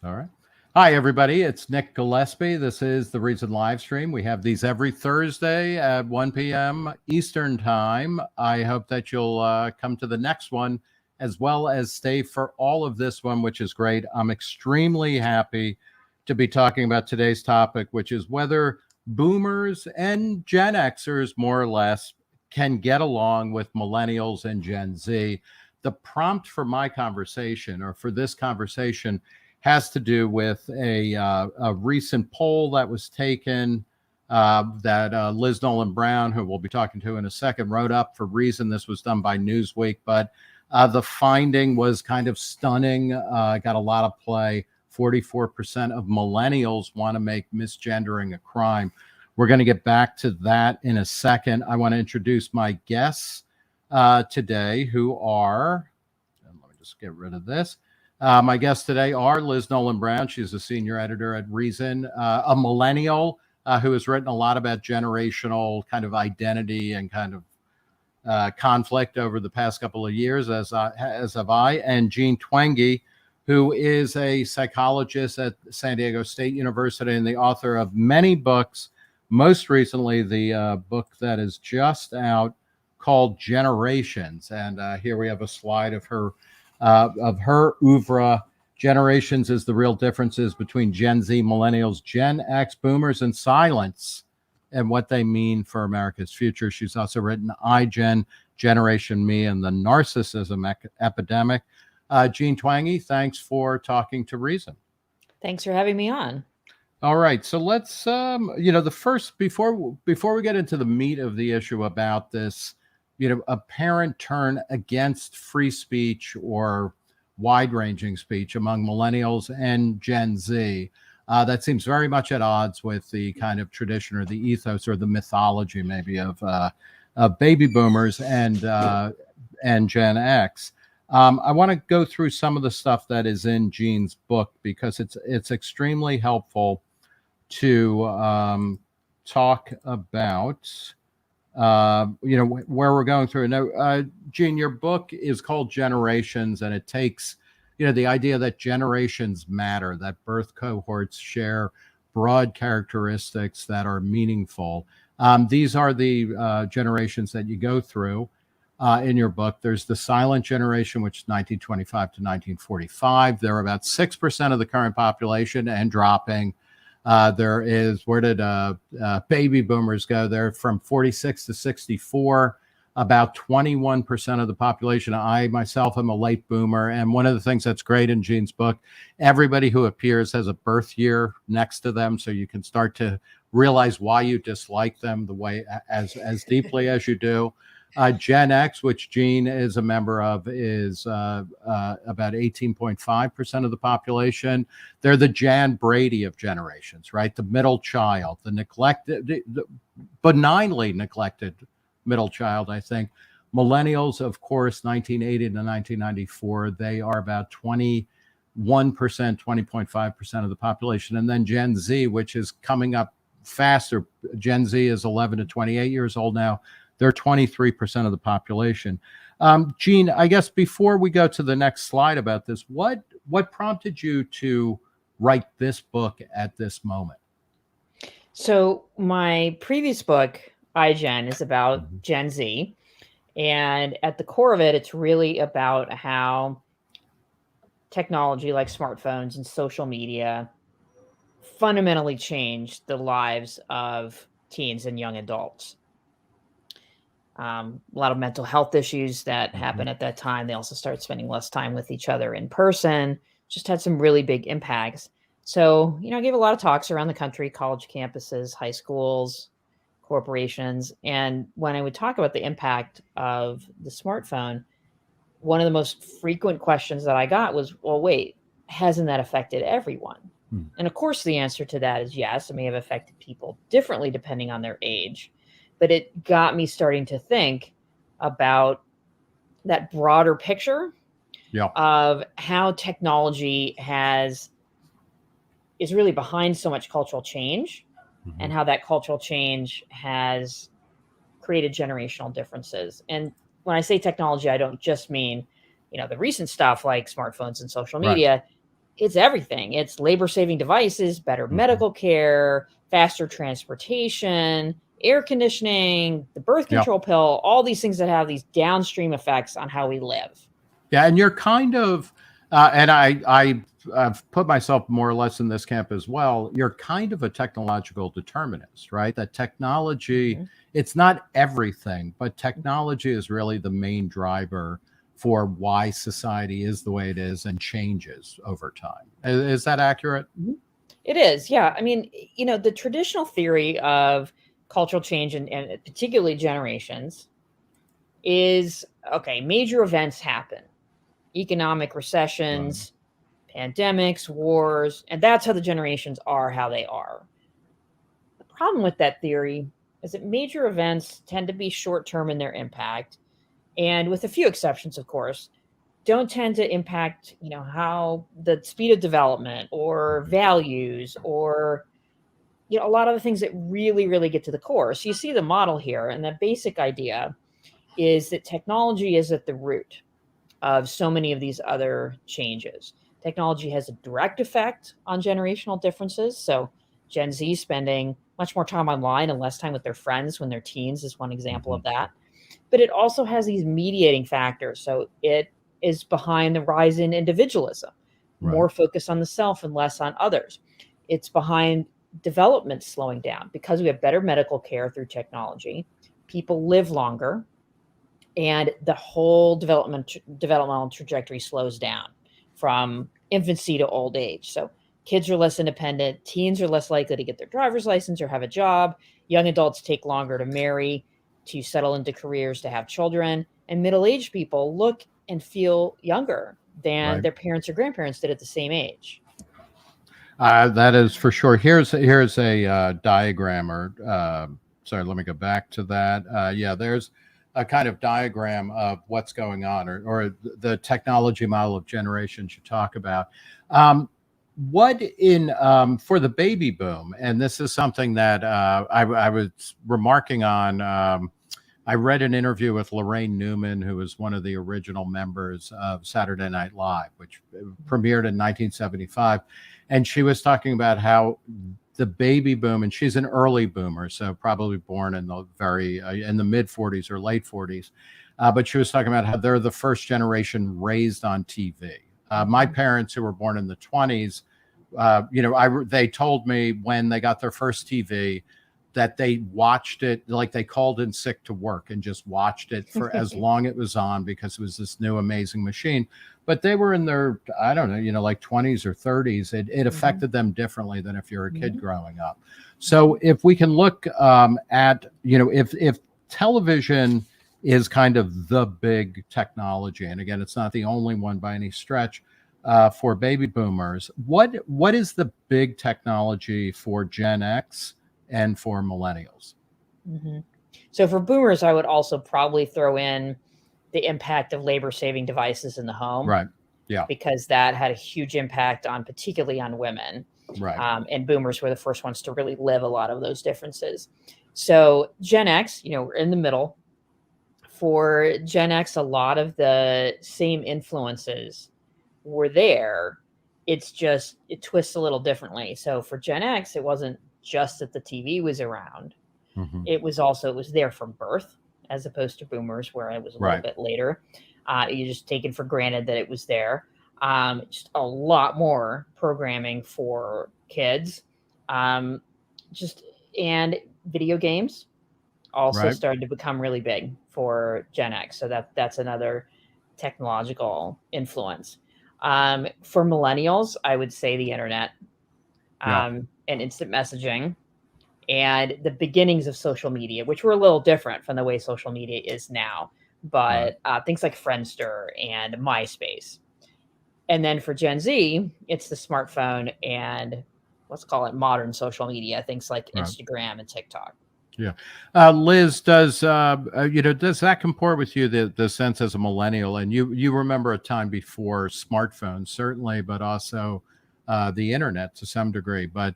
All right. Hi, everybody. It's Nick Gillespie. This is the Reason live stream. We have these every Thursday at 1 p.m. Eastern Time. I hope that you'll come to the next one as well as stay for all of this one, which is great. I'm extremely happy to be talking about today's topic, which is whether boomers and Gen Xers, more or less, can get along with millennials and Gen Z. The prompt for my conversation, or for this conversation, has to do with a recent poll that was taken that Liz Nolan Brown, who we'll be talking to in a second, wrote up for Reason. This was done by Newsweek, but the finding was kind of stunning. Got a lot of play. 44% of millennials want to make misgendering a crime. We're going to get back to that in a second. I want to introduce my guests today, who are, and let me just get rid of this. My guests today are Liz Nolan Brown. She's a senior editor at Reason, a millennial who has written a lot about generational kind of identity and kind of conflict over the past couple of years, as have I, and Jean Twenge, who is a psychologist at San Diego State University and the author of many books, most recently the book that is just out called Generations. And here we have a slide of her oeuvre. Generations is the real differences between Gen Z, millennials, Gen X, boomers, and silence, and what they mean for America's future. She's also written iGen, Generation Me, and the Narcissism Epidemic. Jean Twenge, thanks for talking to Reason. Thanks for having me on. All right, so let's, the first, before we get into the meat of the issue about this, apparent turn against free speech or wide-ranging speech among millennials and Gen Z, that seems very much at odds with the kind of tradition or the ethos or the mythology maybe of baby boomers and Gen X. I want to go through some of the stuff that is in Jean's book because it's extremely helpful to talk about where we're going through. Now, Jean, your book is called Generations, and it takes, the idea that generations matter, that birth cohorts share broad characteristics that are meaningful. These are the generations that you go through in your book. There's the silent generation, which is 1925 to 1945. They're about 6% of the current population and dropping. There is, where did baby boomers go? They're from 46 to 64, about 21% of the population. I myself am a late boomer. And one of the things that's great in Jean's book, everybody who appears has a birth year next to them. So you can start to realize why you dislike them the way as deeply as you do. Gen X, which Jean is a member of, is about 18.5% of the population. They're the Jan Brady of generations, right? The middle child, the neglected, the benignly neglected middle child, I think. Millennials, of course, 1980 to 1994, they are about 21%, 20.5% of the population. And then Gen Z, which is coming up faster. Gen Z is 11 to 28 years old now. They're 23% of the population. Jean, I guess before we go to the next slide about this, what prompted you to write this book at this moment? So my previous book, iGen, is about Gen Z. And at the core of it, it's really about how technology like smartphones and social media fundamentally changed the lives of teens and young adults. A lot of mental health issues that happened at that time. They also started spending less time with each other in person, just had some really big impacts. So, I gave a lot of talks around the country, college campuses, high schools, corporations. And when I would talk about the impact of the smartphone, one of the most frequent questions that I got was, well, wait, hasn't that affected everyone? And of course, the answer to that is yes. It may have affected people differently depending on their age. But it got me starting to think about that broader picture of how technology is really behind so much cultural change, and how that cultural change has created generational differences. And when I say technology, I don't just mean, the recent stuff like smartphones and social media. it's everything. It's labor-saving devices, better medical care, faster transportation, air conditioning, the birth control pill, all these things that have these downstream effects on how we live. Yeah, and you're kind of, and I've put myself more or less in this camp as well. You're kind of a technological determinist, right? That technology, it's not everything, but technology is really the main driver for why society is the way it is and changes over time. Is that accurate? It is, yeah. I mean, the traditional theory of cultural change and particularly generations is, okay, major events happen. Economic recessions, pandemics, wars, and that's how the generations are how they are. The problem with that theory is that major events tend to be short-term in their impact, and with a few exceptions, of course, don't tend to impact, how the speed of development or values or, a lot of the things that really, really get to the core. So you see the model here, and the basic idea is that technology is at the root of so many of these other changes. Technology has a direct effect on generational differences. So Gen Z spending much more time online and less time with their friends when they're teens is one example of that. But it also has these mediating factors. So it is behind the rise in individualism, more focus on the self and less on others. It's behind development slowing down because we have better medical care through technology. People live longer, and the whole developmental trajectory slows down from infancy to old age. So kids are less independent, teens are less likely to get their driver's license or have a job, young adults take longer to marry, to settle into careers, to have children, and middle-aged people look and feel younger than their parents or grandparents did at the same age. That is for sure. Here's a diagram, or sorry, let me go back to that. There's a kind of diagram of what's going on, or the technology model of generations you talk about. What in for the baby boom, and this is something that I was remarking on. I read an interview with Lorraine Newman, who was one of the original members of Saturday Night Live, which premiered in 1975. And she was talking about how the baby boom, and she's an early boomer, so probably born in the mid 40s or late 40s. But she was talking about how they're the first generation raised on TV. My parents, who were born in the 20s, they told me when they got their first TV that they watched it, like they called in sick to work and just watched it for as long it was on because it was this new amazing machine. But they were in their, I don't know, like 20s or 30s. It affected them differently than if you're a kid growing up. So if we can look at, if television is kind of the big technology, and again, it's not the only one by any stretch, for baby boomers, what is the big technology for Gen X and for millennials? So for boomers, I would also probably throw in the impact of labor-saving devices in the home. Right. Yeah. Because that had a huge impact particularly on women. Right. And boomers were the first ones to really live a lot of those differences. So Gen X, we're in the middle. For Gen X, a lot of the same influences were there. It's just, it twists a little differently. So for Gen X, it wasn't just that the TV was around. It was there from birth, as opposed to boomers, where it was a little bit later. You just taken for granted that it was there. Just a lot more programming for kids. And video games also started to become really big for Gen X. So that's another technological influence. For millennials, I would say the internet and instant messaging and the beginnings of social media, which were a little different from the way social media is now. But things like Friendster and MySpace. And then for Gen Z, it's the smartphone and let's call it modern social media, things like Instagram and TikTok. Yeah. Liz, does that comport with you, the sense as a millennial? And you remember a time before smartphones, certainly, but also the internet to some degree. But,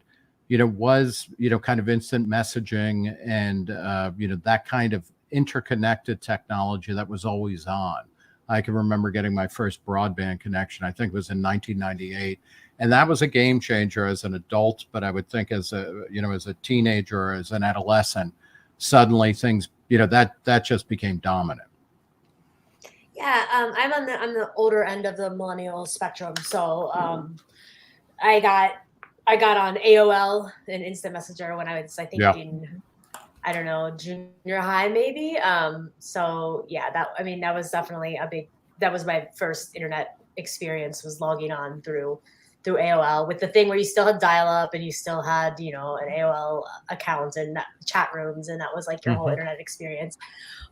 was, kind of instant messaging and, that kind of interconnected technology that was always on. I can remember getting my first broadband connection. I think it was in 1998. And that was a game changer as an adult, but I would think as a teenager or as an adolescent, suddenly things, that just became dominant. Yeah, I'm on the older end of the millennial spectrum. So I got on AOL and Instant Messenger when I was, I think, in, I don't know, junior high maybe. So yeah, that was definitely that was my first internet experience, was logging on through AOL, with the thing where you still had dial-up and you still had, an AOL account and chat rooms, and that was like your whole internet experience.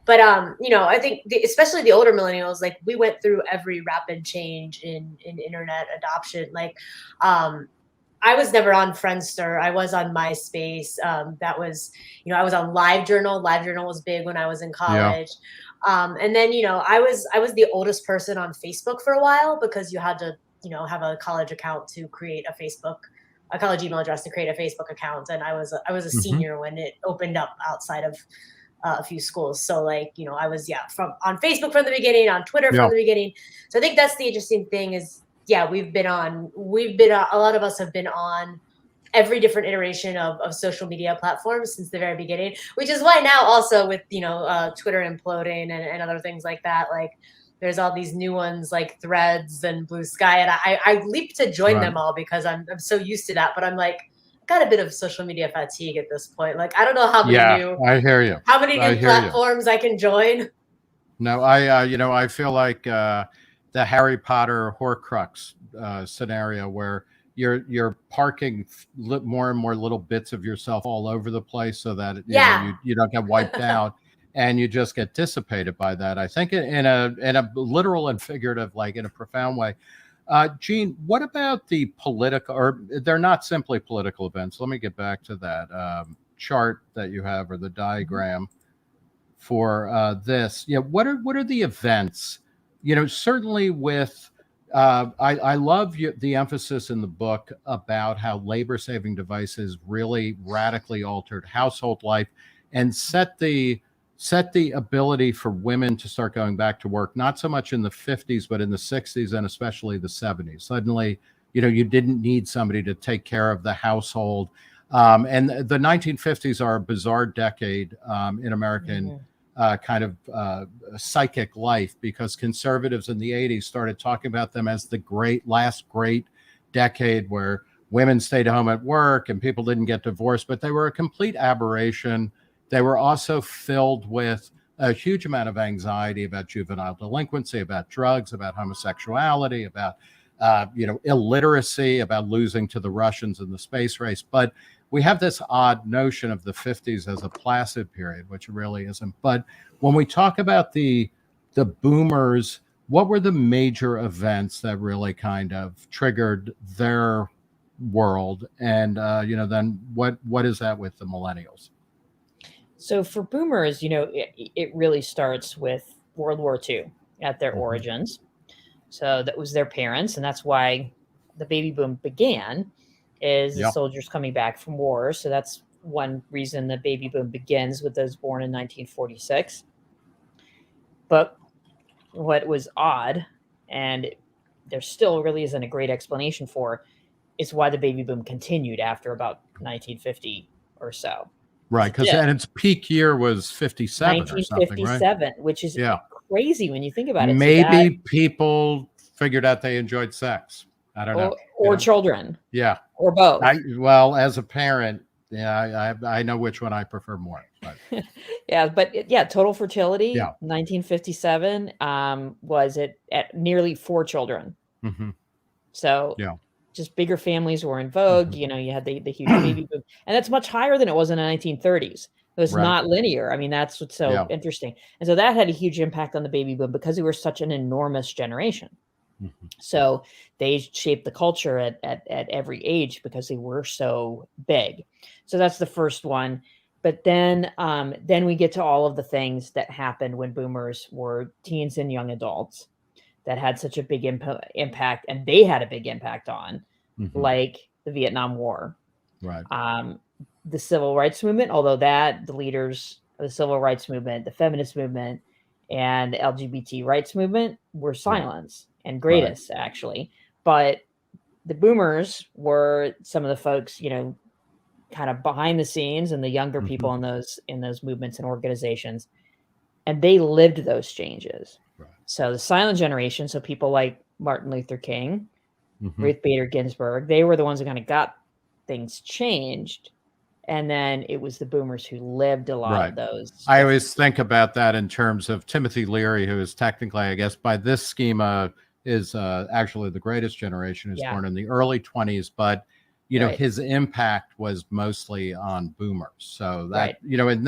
But I think especially the older millennials, like, we went through every rapid change in internet adoption. Like, I was never on Friendster. I was on MySpace. That was, I was on LiveJournal. LiveJournal was big when I was in college. And then, I was the oldest person on Facebook for a while, because you had to, have a college account to create a college email address to create a Facebook account. And I was a senior when it opened up outside of a few schools. So, like, I was, on Facebook from the beginning, on Twitter from the beginning. So I think that's the interesting thing is, a lot of us have been on every different iteration of social media platforms since the very beginning, which is why now also with, Twitter imploding and other things like that, like, there's all these new ones like Threads and Blue Sky, and I leap to join them all because I'm so used to that. But I'm like, got a bit of social media fatigue at this point. Like, I don't know how many I hear you. How many new platforms I can join? No, I feel like the Harry Potter Horcrux scenario, where you're parking more and more little bits of yourself all over the place, so that you don't get wiped out. And you just get dissipated by that. I think in a literal and figurative, like in a profound way. Jean, what about the political, or they're not simply political events? Let me get back to that chart that you have, or the diagram for this. What are the events? Certainly with, I love the emphasis in the book about how labor-saving devices really radically altered household life and set the ability for women to start going back to work, not so much in the 50s, but in the 60s and especially the 70s. Suddenly, you didn't need somebody to take care of the household. And the 1950s are a bizarre decade in American kind of psychic life, because conservatives in the 80s started talking about them as the last great decade where women stayed home at work and people didn't get divorced, but they were a complete aberration. They were also filled with a huge amount of anxiety about juvenile delinquency, about drugs, about homosexuality, about illiteracy, about losing to the Russians in the space race. But we have this odd notion of the 50s as a placid period, which really isn't. But when we talk about the boomers, what were the major events that really kind of triggered their world? And then what is that with the millennials? So for boomers, it really starts with World War II at their origins. So that was their parents, and that's why the baby boom began, is the soldiers coming back from war. So that's one reason the baby boom begins with those born in 1946. But what was odd, and there still really isn't a great explanation for, is why the baby boom continued after about 1950 or so. Right, because its peak year was 57 or something, right? Which is crazy when you think about it. Maybe people figured out they enjoyed sex. I don't know. Or children. Yeah. Or both. As a parent, I know which one I prefer more. But. Total fertility, 1957, was at nearly 4 children. So just bigger families were in vogue. You had the huge baby boom, and that's much higher than it was in the 1930s. It was not linear. I mean, that's what's so interesting. And so that had a huge impact on the baby boom because we were such an enormous generation. So they shaped the culture at every age because they were so big. So that's the first one. But then we get to all of the things that happened when boomers were teens and young adults that had such a big impact, and they had a big impact on, like the Vietnam War, right? The civil rights movement, although the leaders of the civil rights movement, the feminist movement, and the LGBT rights movement were silenced and greatest actually. But the boomers were some of the folks, you know, kind of behind the scenes and the younger people in those movements and organizations, and they lived those changes. So the silent generation, so people like Martin Luther King, Ruth Bader Ginsburg, they were the ones who kind of got things changed. And then it was the boomers who lived a lot of those. I always think about that in terms of Timothy Leary, who is technically, I guess, by this schema, is actually the greatest generation. Is born in the early 20s, but you know, his impact was mostly on boomers. So that, you know, in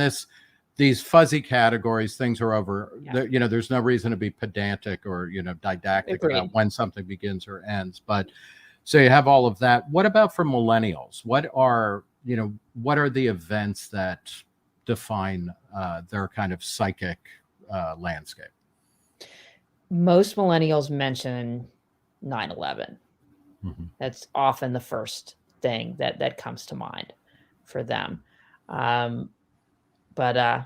these fuzzy categories, things are over, you know, there's no reason to be pedantic or, you know, didactic about when something begins or ends. But so you have all of that. What about for millennials? What are the events that define their kind of psychic landscape? Most millennials mention 9/11. That's often the first thing that comes to mind for them. But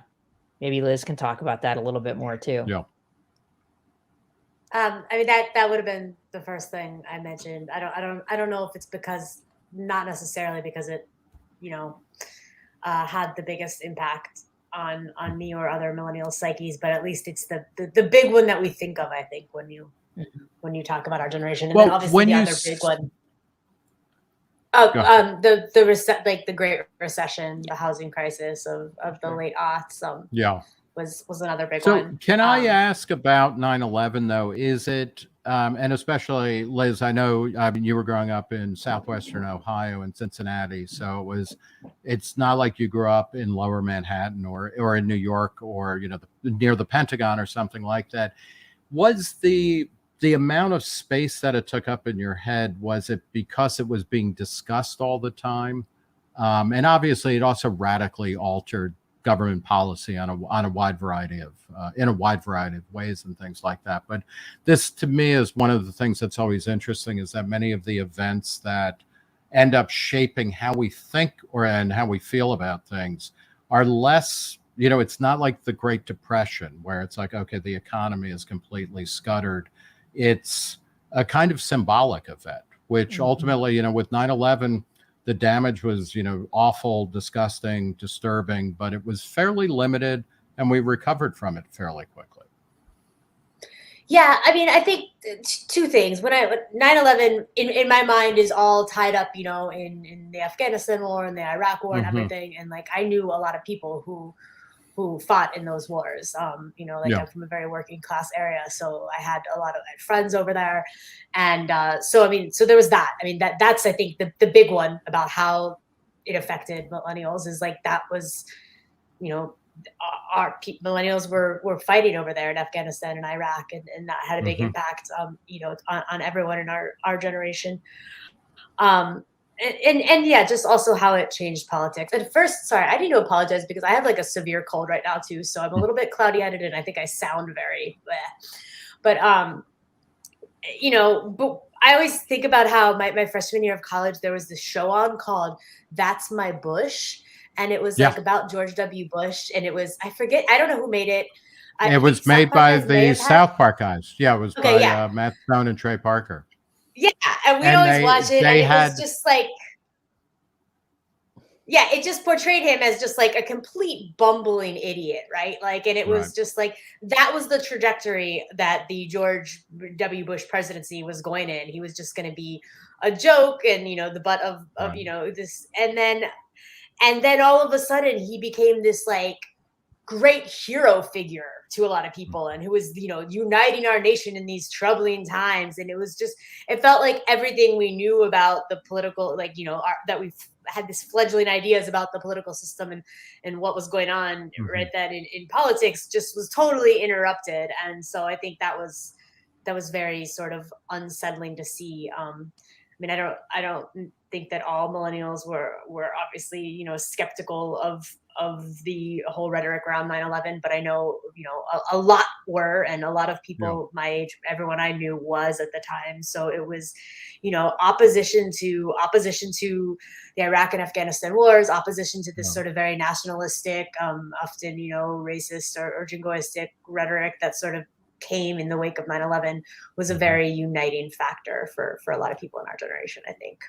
maybe Liz can talk about that a little bit more too. Yeah. I mean, that would have been the first thing I mentioned. I don't know if it's not necessarily because it, you know, had the biggest impact on me or other millennial psyches, but at least it's the big one that we think of, I think, when you talk about our generation. And then obviously the other big one. The Great Recession, the housing crisis of the late aughts. Was another big one. So can I ask about 9/11 though? Is it, and especially Liz, I know you were growing up in Southwestern Ohio and Cincinnati, so it's not like you grew up in Lower Manhattan or in New York or, you know, near the Pentagon or something like that. Was the amount of space that it took up in your head, was it because it was being discussed all the time? And obviously it also radically altered government policy on a wide variety of ways and things like that. But this, to me, is one of the things that's always interesting, is that many of the events that end up shaping how we think and how we feel about things are less, you know, it's not like the Great Depression where it's like, okay, the economy is completely scuttered. It's a kind of symbolic event, which ultimately, you know, with 9/11, the damage was, you know, awful, disgusting, disturbing, but it was fairly limited and we recovered from it fairly quickly. Yeah, I mean, I think two things. When 9/11 in my mind is all tied up, you know, in the Afghanistan war and the Iraq war and everything. And like, I knew a lot of people who fought in those wars. You know, like I'm from a very working class area, so I had a lot of friends over there, and so I mean, so there was that. I mean, that's I think the big one about how it affected millennials is like that was, you know, our millennials were fighting over there in Afghanistan and Iraq, and that had a big impact, you know, on everyone in our generation. And yeah, just also how it changed politics. At first, sorry, I need to apologize because I have like a severe cold right now too. So I'm a little bit cloudy-headed and I think I sound very bleh. But you know, but I always think about how my freshman year of college, there was this show on called That's My Bush. And it was like about George W. Bush. And it was, I don't know who made it. It was made by the South Park guys. Yeah, it was by Matt Stone and Trey Parker. Yeah, and we'd always watch it, and it was just like, yeah, it just portrayed him as just like a complete bumbling idiot, right? Like, and it was just like, that was the trajectory that the George W. Bush presidency was going in. He was just going to be a joke and, you know, the butt of you know, this, and then all of a sudden he became this like great hero figure to a lot of people, and who was, you know, uniting our nation in these troubling times. And it was just, it felt like everything we knew about the political, like, you know, that we've had this fledgling ideas about the political system and what was going on right then in politics just was totally interrupted. And so I think that was very sort of unsettling to see. mean, I don't think that all millennials were obviously, you know, skeptical of the whole rhetoric around 9/11, but I know, you know, a lot were, and a lot of people my age, everyone I knew was at the time. So it was, you know, opposition to the Iraq and Afghanistan wars, opposition to this sort of very nationalistic, often, you know, racist or jingoistic rhetoric that sort of came in the wake of 9/11 was a very uniting factor for a lot of people in our generation, I think.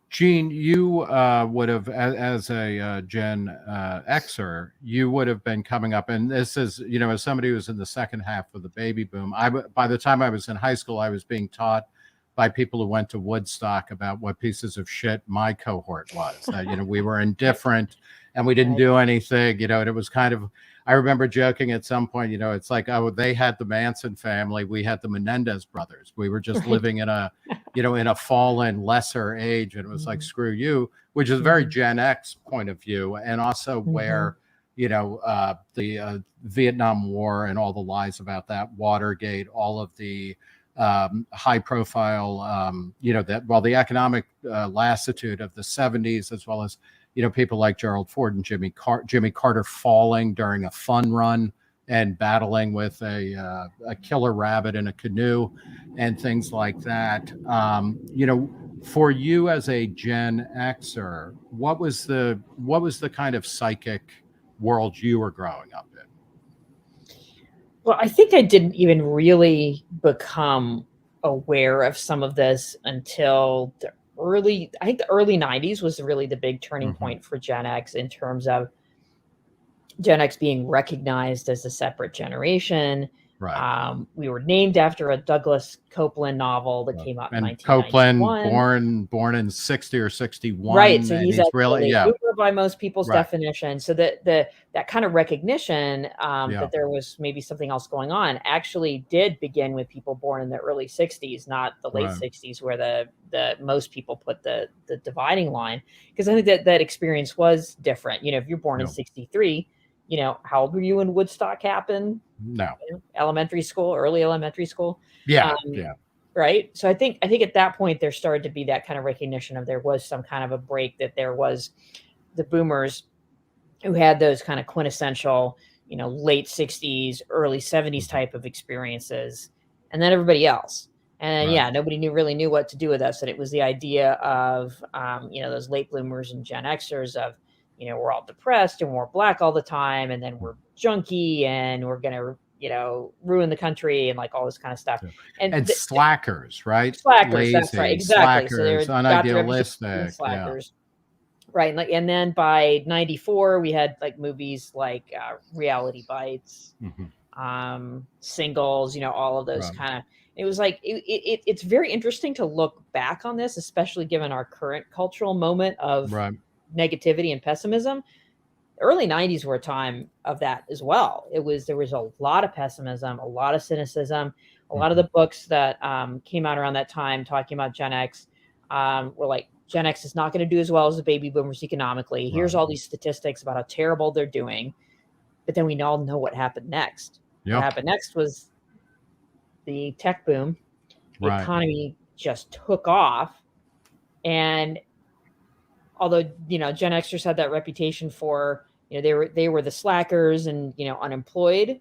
Jean, you would have, as a Gen Xer, you would have been coming up, and this is, you know, as somebody who was in the second half of the baby boom, by the time I was in high school, I was being taught by people who went to Woodstock about what pieces of shit my cohort was. You know, we were indifferent and we didn't do anything, you know, and it was kind of, I remember joking at some point, you know, it's like, oh, they had the Manson family, we had the Menendez brothers. We were just living in a, you know, in a fallen lesser age. And it was like, screw you, which is a very Gen X point of view. And also where, you know, the Vietnam War and all the lies about that, Watergate, all of the high profile, you know, that, well, the economic lassitude of the 70s, as well as, you know, people like Gerald Ford and Jimmy Carter falling during a fun run and battling with a killer rabbit in a canoe and things like that. You know, for you as a Gen Xer, what was the kind of psychic world you were growing up in? Well, I think I didn't even really become aware of some of this until the early 90s was really the big turning point for Gen X in terms of Gen X being recognized as a separate generation. Right. We were named after a Douglas Copeland novel that came out in 1991. Copeland, born in 60 or 61. Right. So he's really, boomer by most people's definition. So that kind of recognition that there was maybe something else going on actually did begin with people born in the early 60s, not the late 60s, where the most people put the dividing line. Because I think that experience was different. You know, if you're born in 63, you know, how old were you when Woodstock happened? No. You know, elementary school, early elementary school. Yeah. Right. So I think at that point there started to be that kind of recognition of there was some kind of a break, that there was the boomers who had those kind of quintessential, you know, late 60s, early 70s type of experiences, and then everybody else. And nobody really knew what to do with us. And it was the idea of, you know, those late bloomers and Gen Xers of, you know, we're all depressed and we're black all the time, and then we're junky and we're going to, you know, ruin the country and like all this kind of stuff. And slackers, right? Slackers, lazy, that's right. Exactly. Slackers, so unidealistic. Slackers. Right. And then by 94, we had like movies like Reality Bites, Singles, you know, all of those kind of, it was like, it's very interesting to look back on this, especially given our current cultural moment of negativity and pessimism. Early 90s were a time of that as well. There was a lot of pessimism, a lot of cynicism. A lot of the books that came out around that time talking about Gen X were like, Gen X is not going to do as well as the baby boomers economically. Here's all these statistics about how terrible they're doing. But then we all know what happened next. What happened next was the tech boom. The economy just took off. And although, you know, Gen Xers had that reputation for, you know, they were the slackers and, you know, unemployed,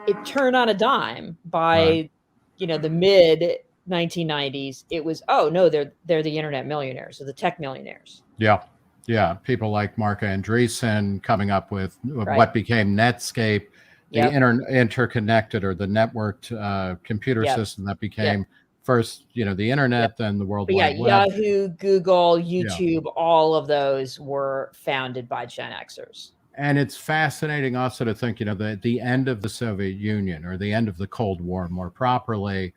it turned on a dime by, you know, the mid 1990s. It was, oh no, they're the internet millionaires or the tech millionaires. Yeah. People like Mark Andreessen coming up with what became Netscape, the interconnected or the networked computer system that became first, you know, the internet, then the World Wide Web. Yahoo, Google, YouTube, all of those were founded by Gen Xers. And it's fascinating also to think, you know, the end of the Soviet Union, or the end of the Cold War more properly,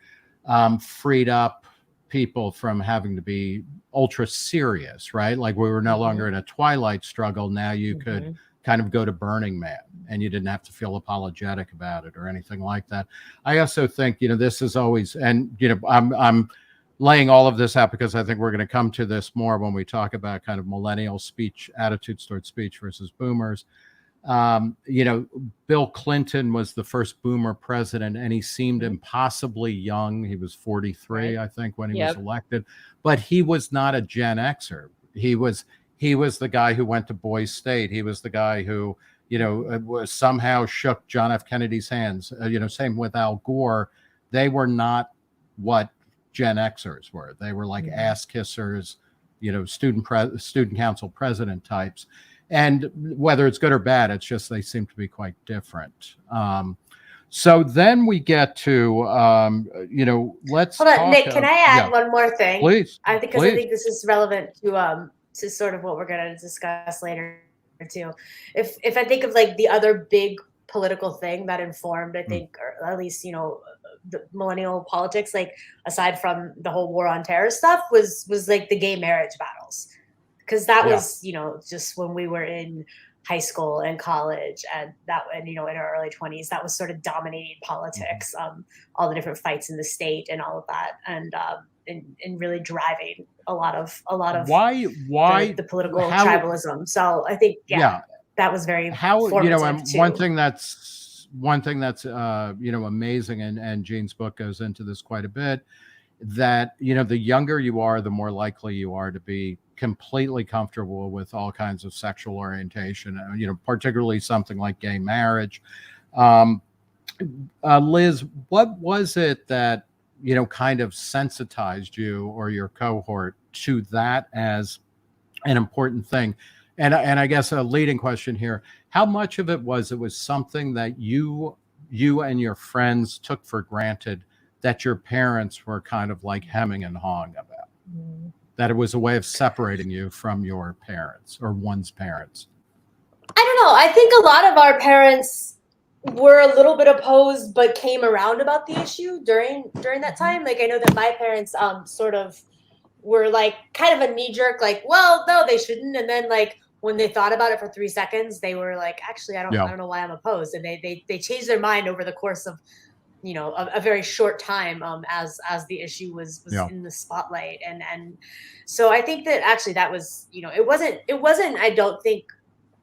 freed up people from having to be ultra serious, right? Like we were no longer in a twilight struggle. Now you could kind of go to Burning Man and you didn't have to feel apologetic about it or anything like that. I also think, you know, this is always, and, you know, I'm laying all of this out because I think we're going to come to this more when we talk about kind of millennial speech, attitudes towards speech versus boomers. You know, Bill Clinton was the first boomer president, and he seemed impossibly young. He was 43, I think, when he was elected, but he was not a Gen Xer. He was the guy who went to Boys State. He was the guy who, you know, was somehow shook John F. Kennedy's hands. You know, same with Al Gore. They were not what Gen Xers were. They were like ass kissers, you know, student council president types. And whether it's good or bad, it's just they seem to be quite different. So then we get to, you know, let's hold on, talk, Nick. Can I add one more thing? Please. I think this is relevant to sort of what we're going to discuss later too. If I think of like the other big political thing that informed, I think, or at least, you know, the millennial politics, like aside from the whole war on terror stuff, was like the gay marriage battles. Because that was, you know, just when we were in high school and college, and you know, in our early 20s, that was sort of dominating politics, all the different fights in the state and all of that, and really driving a lot of why the political tribalism. So I think that was very formative, you know, and too. one thing that's you know, amazing, and Jean's book goes into this quite a bit, that, you know, the younger you are, the more likely you are to be completely comfortable with all kinds of sexual orientation, you know, particularly something like gay marriage. Liz, what was it that, you know, kind of sensitized you or your cohort to that as an important thing? And I guess a leading question here, how much of it was something that you and your friends took for granted that your parents were kind of like hemming and hawing about? That it was a way of separating you from your parents or one's parents? I don't know. I think a lot of our parents were a little bit opposed, but came around about the issue during that time. Like, I know that my parents sort of were like kind of a knee jerk, like, well, no, they shouldn't. And then like when they thought about it for 3 seconds, they were like, actually, I don't know why I'm opposed. And they changed their mind over the course of, you know, a very short time, as the issue was in the spotlight. And so I think that actually that was, you know, it wasn't, I don't think,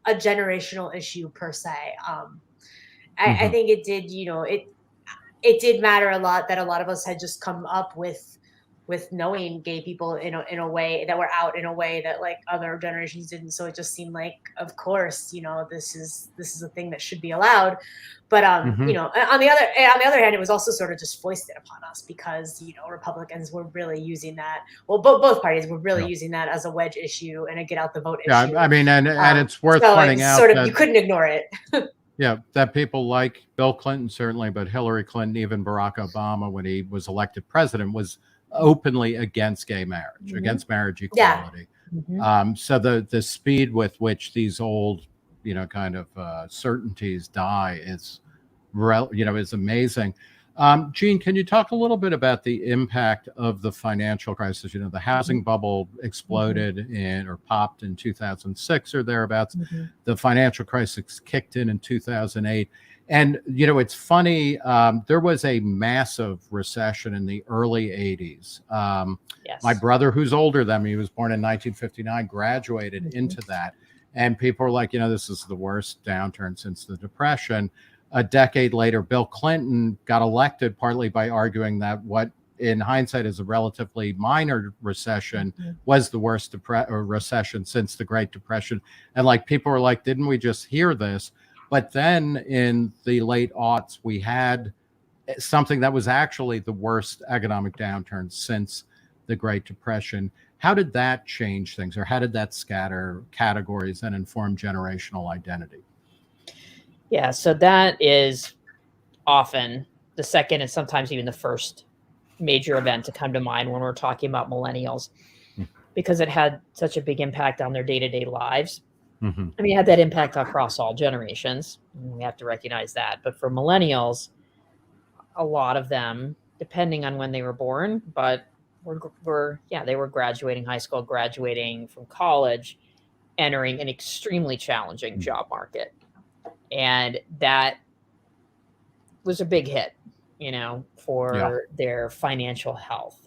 a generational issue per se. I think it did, you know, it did matter a lot that a lot of us had just come up with knowing gay people in a way that were out in a way that like other generations didn't. So it just seemed like, of course, you know, this is a thing that should be allowed. But you know, on the other hand, it was also sort of just foisted upon us because, you know, Republicans were really using that. Well, both parties were really using that as a wedge issue and a get out the vote issue. I mean, and it's worth pointing out sort of that you couldn't ignore it. That people like Bill Clinton certainly, but Hillary Clinton, even Barack Obama, when he was elected president, was openly against gay marriage, against marriage equality. So the speed with which these old, you know, kind of certainties die is, you know, is amazing. Jean, can you talk a little bit about the impact of the financial crisis? You know, the housing bubble exploded or popped in 2006 or thereabouts. The financial crisis kicked in 2008. And, you know, it's funny, there was a massive recession in the early 80s. My brother, who's older than me, he was born in 1959, graduated into that. And people were like, you know, this is the worst downturn since the Depression. A decade later, Bill Clinton got elected partly by arguing that what in hindsight is a relatively minor recession was the worst recession since the Great Depression. And like people were like, didn't we just hear this? But then in the late aughts, we had something that was actually the worst economic downturn since the Great Depression. How did that change things, or how did that scatter categories and inform generational identity? Yeah, so that is often the second and sometimes even the first major event to come to mind when we're talking about millennials, because it had such a big impact on their day-to-day lives. I mean, it had that impact across all generations. We have to recognize that. But for millennials, a lot of them, depending on when they were born, but they were graduating high school, graduating from college, entering an extremely challenging job market. And that was a big hit, you know, for their financial health.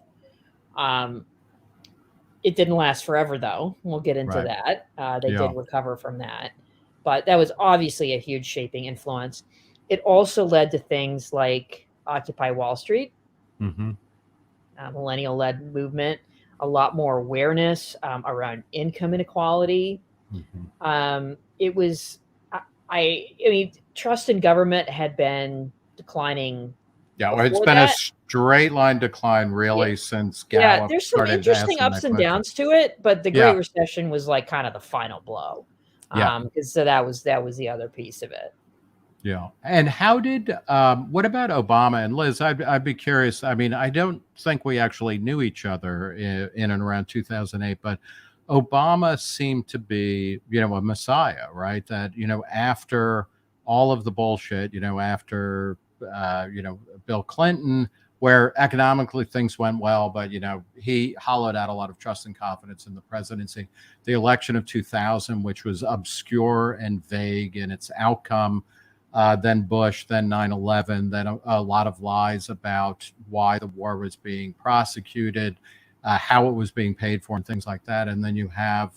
It didn't last forever, though. We'll get into that. They did recover from that. but that was obviously a huge shaping influence. It also led to things like Occupy Wall Street, millennial-led movement, a lot more awareness around income inequality. It was, I mean, trust in government had been declining. Yeah, well, it's been a straight line decline really since Gallup. Yeah, there's some started interesting asking ups that and question. downs to it, but the Great Recession was like kind of the final blow. Yeah. So that was the other piece of it. Yeah. And how did, what about Obama and Liz? I'd be curious. I mean, I don't think we actually knew each other in and around 2008, but Obama seemed to be, you know, a messiah, right? That, you know, after all of the bullshit, you know, after, you know, Bill Clinton, where economically things went well, but, you know, he hollowed out a lot of trust and confidence in the presidency. The election of 2000, which was obscure and vague in its outcome, then Bush, then 9/11, then a lot of lies about why the war was being prosecuted, how it was being paid for, and things like that. And then you have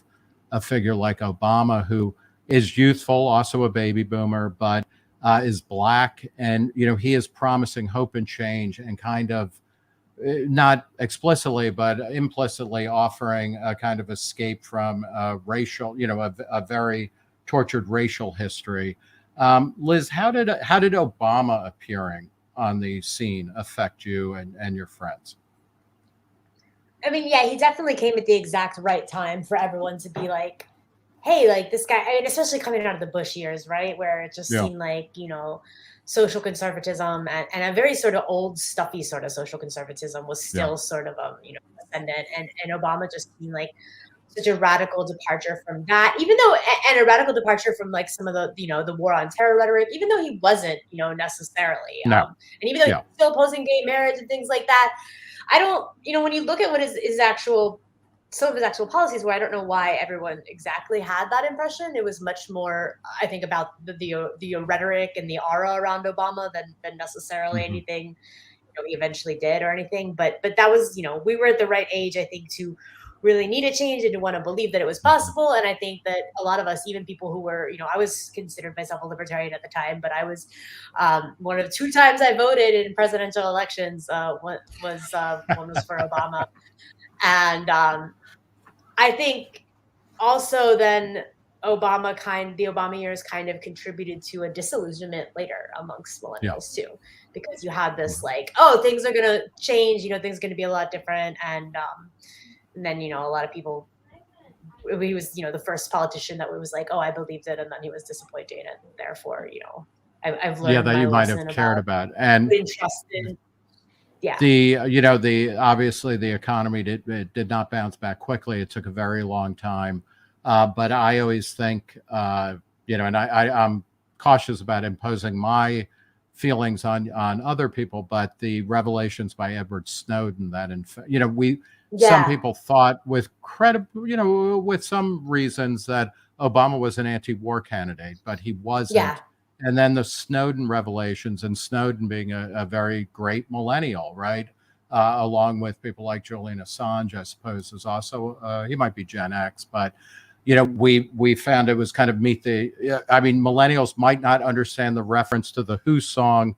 a figure like Obama, who is youthful, also a baby boomer, but is Black. And, you know, he is promising hope and change and kind of not explicitly, but implicitly offering a kind of escape from racial, you know, a very tortured racial history. Liz, how did Obama appearing on the scene affect you and your friends? I mean, yeah, he definitely came at the exact right time for everyone to be like, hey, like this guy, I mean, especially coming out of the Bush years, right? Where it just seemed like, you know, social conservatism and a very sort of old, stuffy sort of social conservatism was still sort of, you know, ascendant. And Obama just seemed like such a radical departure from that, even though, and a radical departure from like some of the, you know, the war on terror rhetoric, even though he wasn't, you know, necessarily. And even though he's still opposing gay marriage and things like that, I don't, you know, when you look at what his actual, some of his actual policies were, I don't know why everyone exactly had that impression. It was much more, I think, about the rhetoric and the aura around Obama than necessarily anything, you know, he eventually did or anything. But that was, you know, we were at the right age, I think, to really need a change and to want to believe that it was possible. And I think that a lot of us, even people who were, you know, I was considered myself a libertarian at the time, but I was one of 2 times I voted in presidential elections. One was for Obama. And I think also then the Obama years kind of contributed to a disillusionment later amongst millennials too, because you had this like, oh, things are going to change, you know, things are going to be a lot different. And then, you know, a lot of people, he was, you know, the first politician that was like, oh, I believed it. And then he was disappointed. And therefore, you know, I've learned that you might have cared about. And trusted. Yeah. You know, obviously the economy did not bounce back quickly. It took a very long time. But I always think, you know, and I'm cautious about imposing my feelings on other people, but the revelations by Edward Snowden that, you know, some people thought with you know, with some reasons that Obama was an anti-war candidate, but he wasn't. Yeah. And then the Snowden revelations, and Snowden being a very great millennial, right? Along with people like Julian Assange, I suppose, is also, he might be Gen X, but, you know, we found it was kind of I mean, millennials might not understand the reference to the Who song,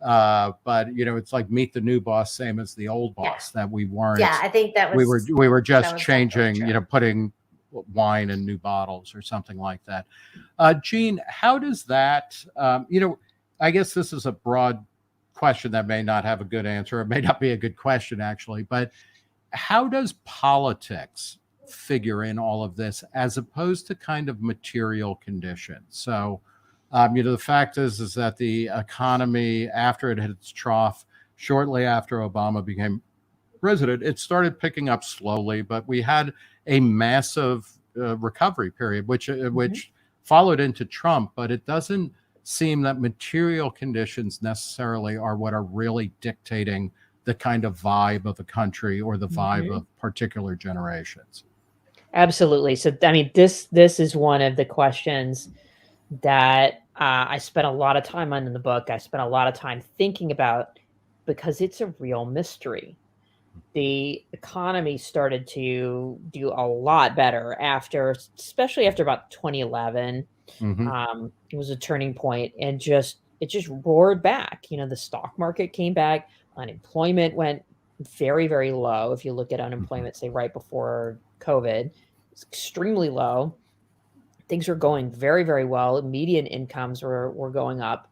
but, you know, it's like meet the new boss, same as the old boss, that we weren't. Yeah, I think that was, we were just changing, you know, putting wine in new bottles or something like that. Jean, how does that, you know, I guess this is a broad question that may not have a good answer. It may not be a good question, actually, but how does politics figure in all of this as opposed to kind of material conditions? So, you know, the fact is that the economy, after it hit its trough, shortly after Obama became president, it started picking up slowly, but we had a massive recovery period, which followed into Trump. But it doesn't seem that material conditions necessarily are what are really dictating the kind of vibe of the country or the vibe of particular generations. Absolutely. So, I mean, this is one of the questions that I spent a lot of time on in the book. I spent a lot of time thinking about, because it's a real mystery. The economy started to do a lot better especially after about 2011. It was a turning point, and it just roared back. The stock market came back. Unemployment went very, very low. If you look at unemployment, say right before COVID, it's extremely low. Things were going very, very well. Median incomes were going up.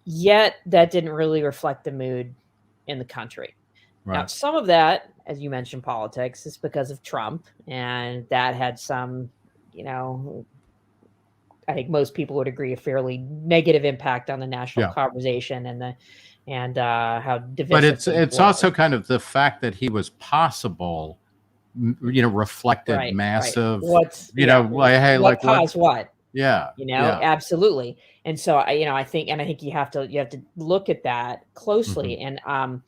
Yet that didn't really reflect the mood in the country. Right. Now, some of that, as you mentioned, politics, is because of Trump, and that had some, I think most people would agree, a fairly negative impact on the national conversation and how divisive. But it's also kind of the fact that he was possible, reflected massive. What's hey, what caused what? Yeah, absolutely. And so I think you have to look at that closely. And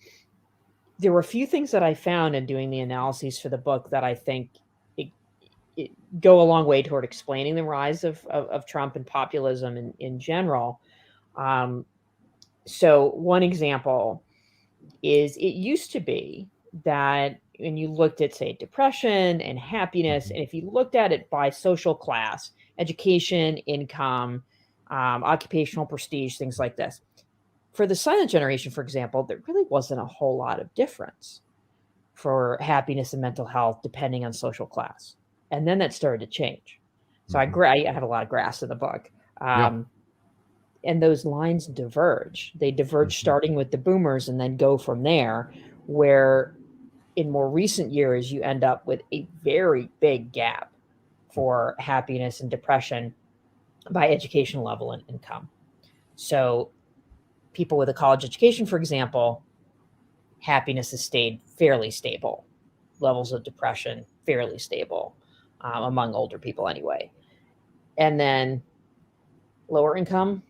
there were a few things that I found in doing the analyses for the book that I think it go a long way toward explaining the rise of Trump and populism in general. So one example is, it used to be that when you looked at, say, depression and happiness, and if you looked at it by social class, education, income, occupational prestige, things like this, for the silent generation, for example, there really wasn't a whole lot of difference for happiness and mental health depending on social class. And then that started to change. So I have a lot of graphs in the book. And those lines diverge. They diverge starting with the boomers and then go from there, where in more recent years, you end up with a very big gap for happiness and depression by educational level and income. So people with a college education, for example, happiness has stayed fairly stable. Levels of depression, fairly stable among older people anyway. And then lower income,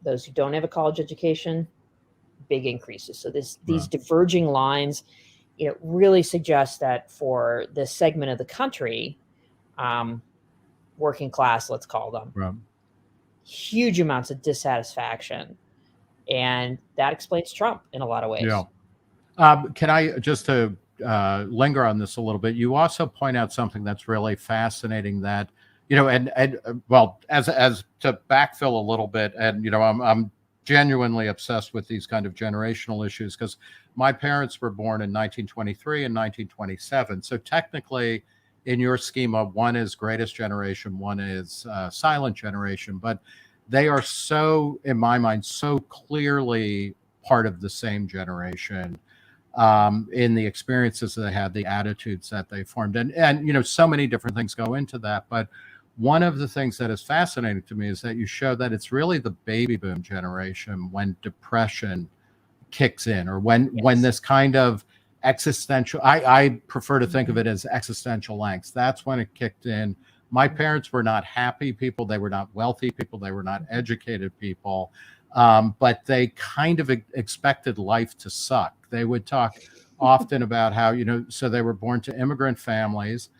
those who don't have a college education, big increases. So these diverging lines, really suggest that for this segment of the country, working class, let's call them, huge amounts of dissatisfaction. And that explains Trump in a lot of ways. Yeah. Can I just to linger on this a little bit? You also point out something that's really fascinating, that well, as to backfill a little bit, and I'm genuinely obsessed with these kind of generational issues, because my parents were born in 1923 and 1927. So technically, in your schema, one is greatest generation, one is silent generation, but they are so, in my mind, so clearly part of the same generation in the experiences that they had, the attitudes that they formed, and so many different things go into that. But one of the things that is fascinating to me is that you show that it's really the baby boom generation when depression kicks in, or when this kind of existential, I prefer to think of it as existential angst. That's when it kicked in. My parents were not happy people. They were not wealthy people. They were not educated people. But they kind of expected life to suck. They would talk often about how, so they were born to immigrant families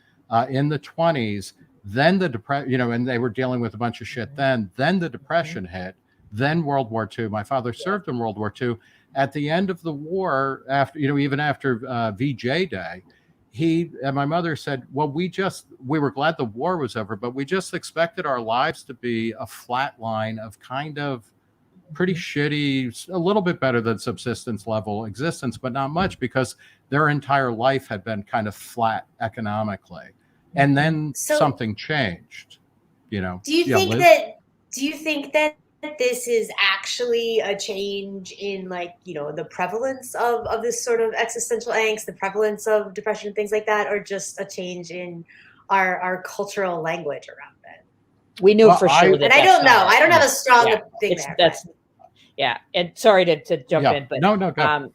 in the 20s. Then the depression, and they were dealing with a bunch of shit then. Then the depression hit. Then World War II. My father served in World War II. At the end of the war, after even after VJ Day, he and my mother said, well, we were glad the war was over, but we just expected our lives to be a flat line of kind of pretty shitty, a little bit better than subsistence level existence, but not much, because their entire life had been kind of flat economically. And then something changed, Do you think that this is actually a change in the prevalence of this sort of existential angst, the prevalence of depression, things like that, or just a change in our cultural language around it? We know for sure that. And I don't know. I don't have a strong thing there. And sorry to jump in, but no, go.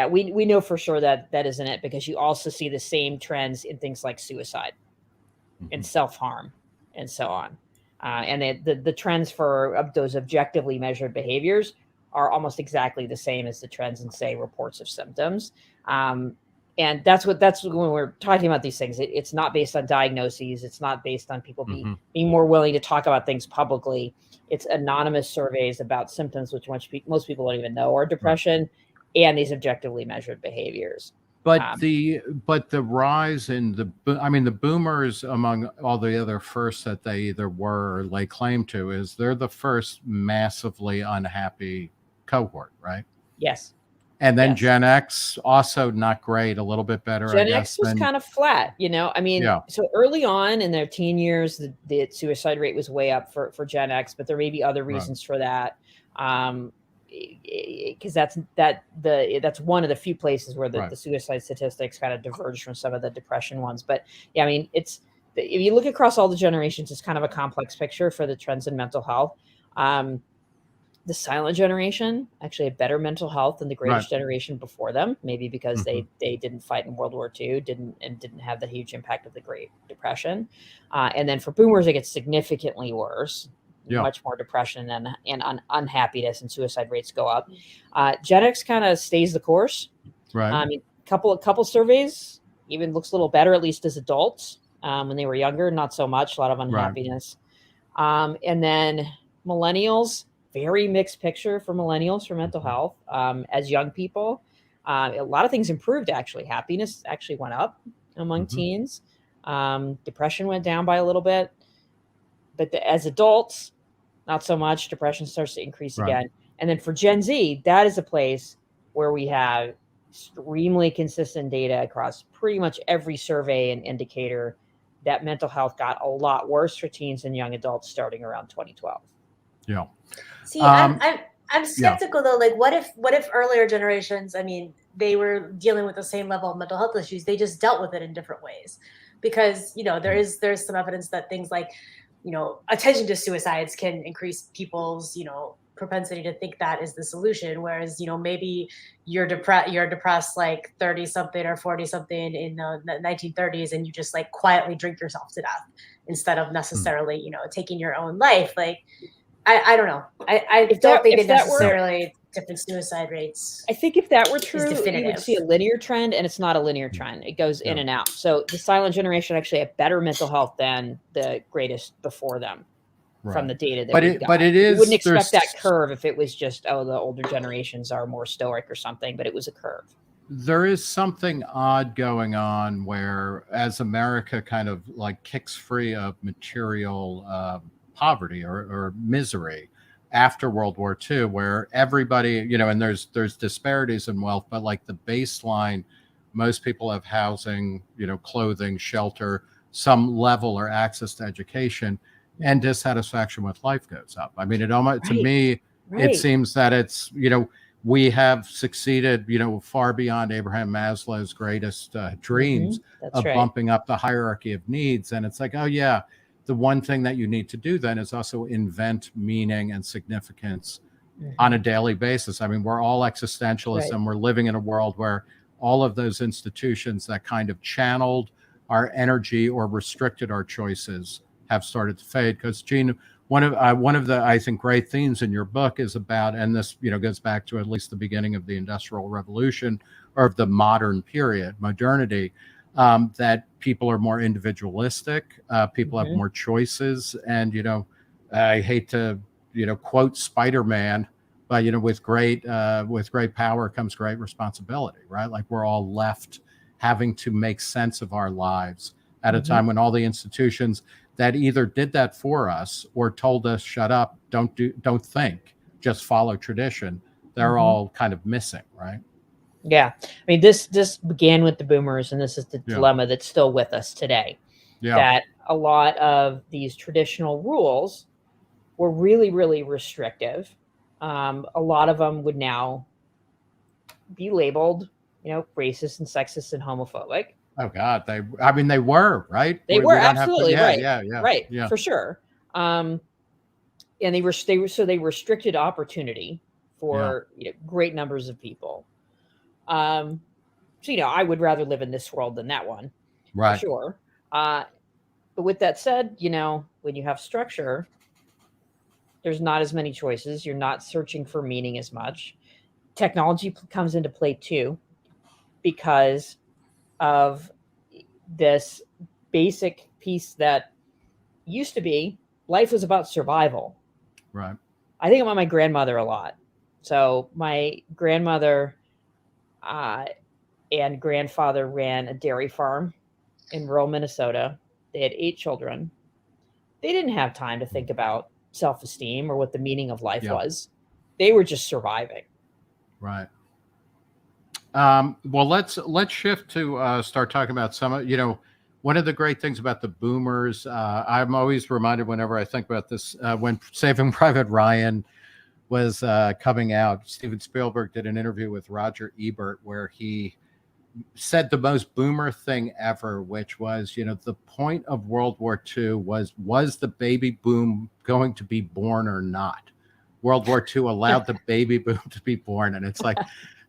We know for sure that isn't it, because you also see the same trends in things like suicide and self-harm and so on. And the trends for those objectively measured behaviors are almost exactly the same as the trends in, say, reports of symptoms. And that's when we're talking about these things. It's not based on diagnoses. It's not based on people being more willing to talk about things publicly. It's anonymous surveys about symptoms, which most people don't even know are depression, and these objectively measured behaviors. But the rise in the boomers, among all the other firsts that they either were or lay claim to, is they're the first massively unhappy cohort, right? Yes. And then Yes. Gen X, also not great, a little bit better, I Gen guess. X was kind of flat, I mean, so early on in their teen years, the suicide rate was way up for Gen X, but there may be other reasons for that. Because that's one of the few places where the suicide statistics kind of diverge from some of the depression ones. But yeah, I mean, if you look across all the generations, it's kind of a complex picture for the trends in mental health. The silent generation actually had better mental health than the greatest generation before them, maybe because they didn't fight in World War II, didn't have the huge impact of the Great Depression. And then for boomers, it gets significantly worse. Much more depression and unhappiness, and suicide rates go up. Gen X kind of stays the course. Right. I mean, couple surveys even looks a little better, at least as adults. When they were younger, not so much, a lot of unhappiness. And then millennials, very mixed picture for millennials for mental health. As young people, a lot of things improved, actually. Happiness actually went up among teens. Depression went down by a little bit. But as adults, not so much. Depression starts to increase again. And then for Gen Z, that is a place where we have extremely consistent data across pretty much every survey and indicator that mental health got a lot worse for teens and young adults starting around 2012. Yeah. See, I'm skeptical though. Like, what if earlier generations, I mean, they were dealing with the same level of mental health issues, they just dealt with it in different ways? Because there's some evidence that things like attention to suicides can increase people's propensity to think that is the solution, whereas maybe you're depressed like 30 something or 40 something in the 1930s, and you just like quietly drink yourself to death instead of necessarily taking your own life. Like, I don't know. I don't think necessarily different suicide rates. I think if that were true, you would see a linear trend, and it's not a linear trend. It goes in and out. So the silent generation actually had better mental health than the greatest before them from the data that we got. But it is, you wouldn't expect that curve if it was just, the older generations are more stoic or something, but it was a curve. There is something odd going on where, as America kind of like kicks free of material poverty or misery after World War II, where everybody, and there's disparities in wealth, but like the baseline, most people have housing, clothing, shelter, some level or access to education, and dissatisfaction with life goes up. I mean, it almost, to me, it seems that it's, we have succeeded, far beyond Abraham Maslow's greatest dreams of bumping up the hierarchy of needs. And it's like, oh yeah, the one thing that you need to do then is also invent meaning and significance on a daily basis. I mean, we're all existentialists, and we're living in a world where all of those institutions that kind of channeled our energy or restricted our choices have started to fade. Because Jean, one of the, I think, great themes in your book is about, and this goes back to at least the beginning of the Industrial Revolution or of the modern period, modernity, that people are more individualistic, people have more choices, and I hate to quote Spider-Man, but with great power comes great responsibility, right? Like, we're all left having to make sense of our lives at a time when all the institutions that either did that for us or told us, shut up, don't think, just follow tradition, they're all kind of missing, right? Yeah. I mean, this began with the boomers, and this is the dilemma that's still with us today. That a lot of these traditional rules were really, really restrictive. A lot of them would now be labeled, racist and sexist and homophobic. Oh God, they were, right? They were absolutely right. Yeah, for sure. And they restricted opportunity for great numbers of people. So I would rather live in this world than that one, right? For sure. But with that said, when you have structure, there's not as many choices. You're not searching for meaning as much. Technology comes into play too, because of this basic piece that used to be life was about survival. Right. I think about my grandmother a lot. So my grandmother and grandfather ran a dairy farm in rural Minnesota. They had 8 children. They didn't have time to think about self-esteem or what the meaning of life was. They were just surviving. Right. Well, let's shift to start talking about some, one of the great things about the boomers, I'm always reminded whenever I think about this, when Saving Private Ryan was coming out, Steven Spielberg did an interview with Roger Ebert where he said the most boomer thing ever, which was, the point of World War II was the baby boom going to be born or not? World War II allowed the baby boom to be born. And it's like,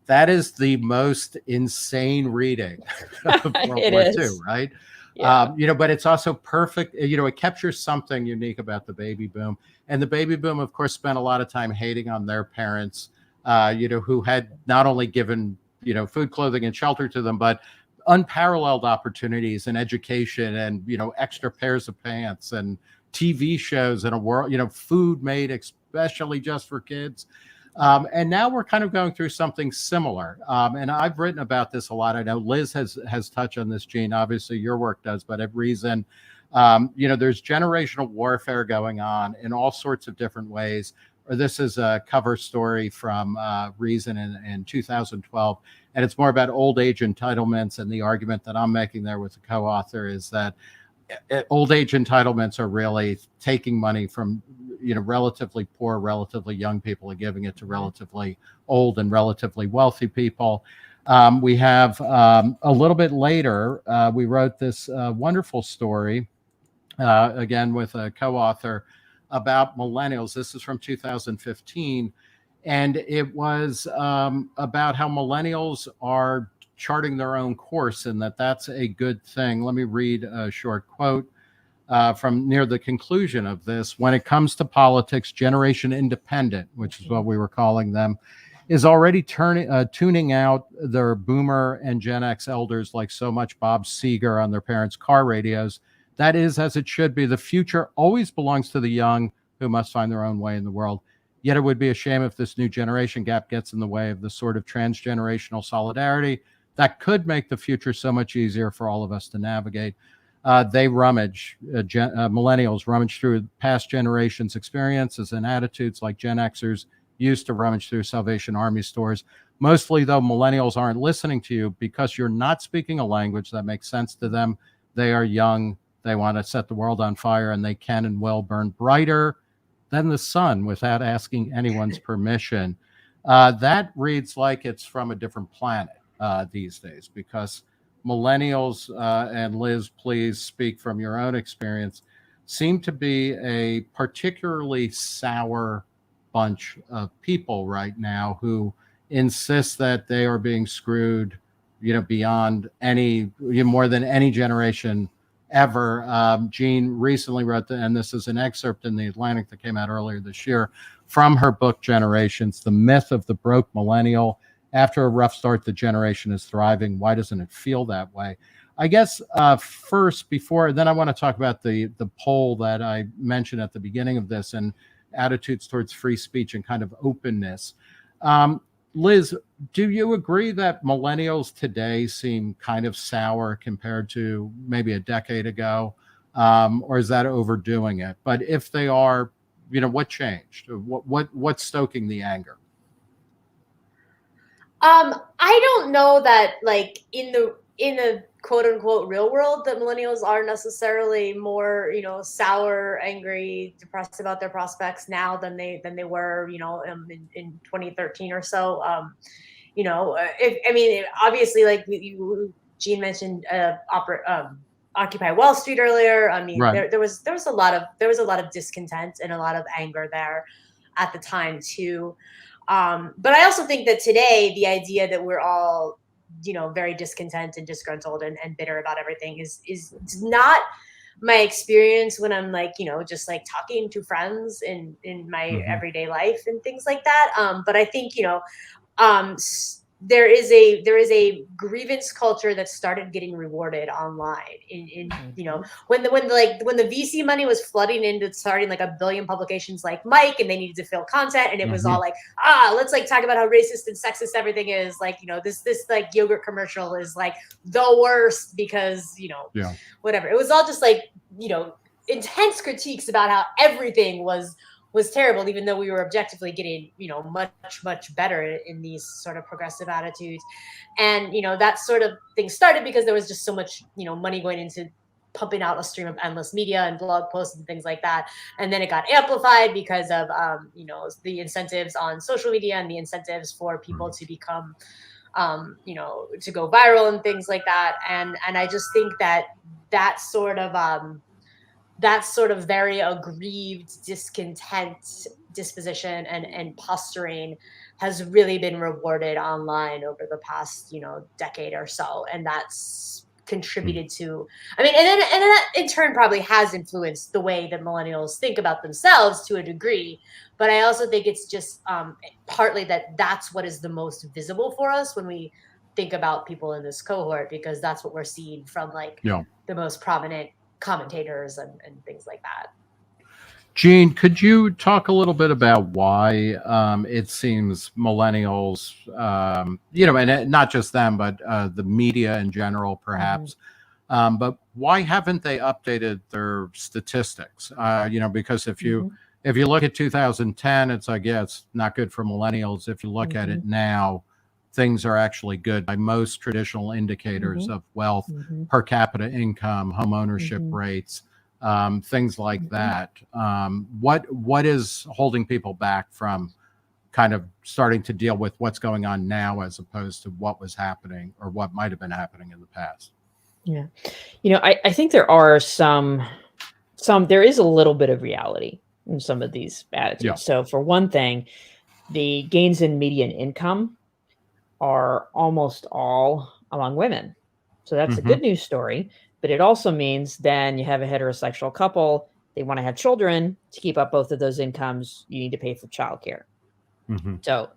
that is the most insane reading of World War II, right? Yeah. But it's also perfect. It captures something unique about the baby boom. And the baby boom, of course, spent a lot of time hating on their parents, who had not only given, food, clothing, and shelter to them, but unparalleled opportunities in education and, extra pairs of pants and TV shows in a world, food made especially just for kids. And now we're kind of going through something similar. And I've written about this a lot. I know Liz has touched on this, Jean. Obviously, your work does, but at Reason, there's generational warfare going on in all sorts of different ways. Or this is a cover story from Reason in 2012. And it's more about old age entitlements. And the argument that I'm making there with the co-author is that old age entitlements are really taking money from, relatively poor, relatively young people and giving it to relatively old and relatively wealthy people. We have a little bit later, we wrote this wonderful story, again, with a co-author about millennials. This is from 2015. And it was about how millennials are charting their own course and that's a good thing. Let me read a short quote from near the conclusion of this. When it comes to politics, Generation Independent, which is what we were calling them, is already tuning out their boomer and Gen X elders like so much Bob Seger on their parents' car radios. That is as it should be. The future always belongs to the young who must find their own way in the world. Yet it would be a shame if this new generation gap gets in the way of the sort of transgenerational solidarity that could make the future so much easier for all of us to navigate. They rummage, millennials rummage through past generations' experiences and attitudes like Gen Xers used to rummage through Salvation Army stores. Mostly, though, millennials aren't listening to you because you're not speaking a language that makes sense to them. They are young. They want to set the world on fire, and they can and will burn brighter than the sun without asking anyone's permission. That reads like it's from a different planet these days, because millennials, and Liz, please speak from your own experience, seem to be a particularly sour bunch of people right now who insist that they are being screwed, beyond any, more than any generation ever. Jean recently wrote, and this is an excerpt in The Atlantic that came out earlier this year, from her book Generations, The Myth of the Broke Millennial. After a rough start, the generation is thriving. Why doesn't it feel that way? I guess first, then I want to talk about the poll that I mentioned at the beginning of this and attitudes towards free speech and kind of openness. Liz, do you agree that millennials today seem kind of sour compared to maybe a decade ago? Or is that overdoing it? But if they are, what changed? What's stoking the anger? I don't know that, like, in the quote unquote real world, that millennials are necessarily more, sour, angry, depressed about their prospects now than they were, in 2013 or so. Obviously, like Jean mentioned, Occupy Wall Street earlier. I mean, right. there was a lot of discontent and a lot of anger there at the time too. But I also think that today, the idea that we're all, very discontent and disgruntled and bitter about everything is not my experience when I'm like, just like talking to friends in my everyday life and things like that. But I think, there is a grievance culture that started getting rewarded online in you know, when the VC money was flooding into starting like 1 billion publications like Mike, and they needed to fill content, and it was all like, let's like talk about how racist and sexist everything is, like, you know, this like yogurt commercial is like the worst because, you know, whatever. It was all just like, you know, intense critiques about how everything was terrible, even though we were objectively getting, you know, much better in these sort of progressive attitudes. And, you know, that sort of thing started because there was just so much, you know, money going into pumping out a stream of endless media and blog posts and things like that. And then it got amplified because of, you know, the incentives on social media and the incentives for people to become, you know, to go viral and things like that. And I just think that sort of very aggrieved, discontent disposition and posturing has really been rewarded online over the past, you know, decade or so. And that's contributed to, I mean, and then that in turn probably has influenced the way that millennials think about themselves to a degree. But I also think it's just partly that's what is the most visible for us when we think about people in this cohort, because that's what we're seeing from like the most prominent commentators and things like that. Jean, could you talk a little bit about why it seems millennials, you know, and not just them, but the media in general, perhaps, but why haven't they updated their statistics? You know, because if you look at 2010, it's like, yeah, it's not good for millennials. If you look at it now, things are actually good by most traditional indicators of wealth, per capita income, home ownership rates, things like that. What is holding people back from kind of starting to deal with what's going on now as opposed to what was happening or what might have been happening in the past? Yeah. You know, I think there are there is a little bit of reality in some of these attitudes. Yeah. So for one thing, the gains in median income are almost all among women. So that's a good news story, but it also means then you have a heterosexual couple, they want to have children. To keep up both of those incomes, you need to pay for childcare. So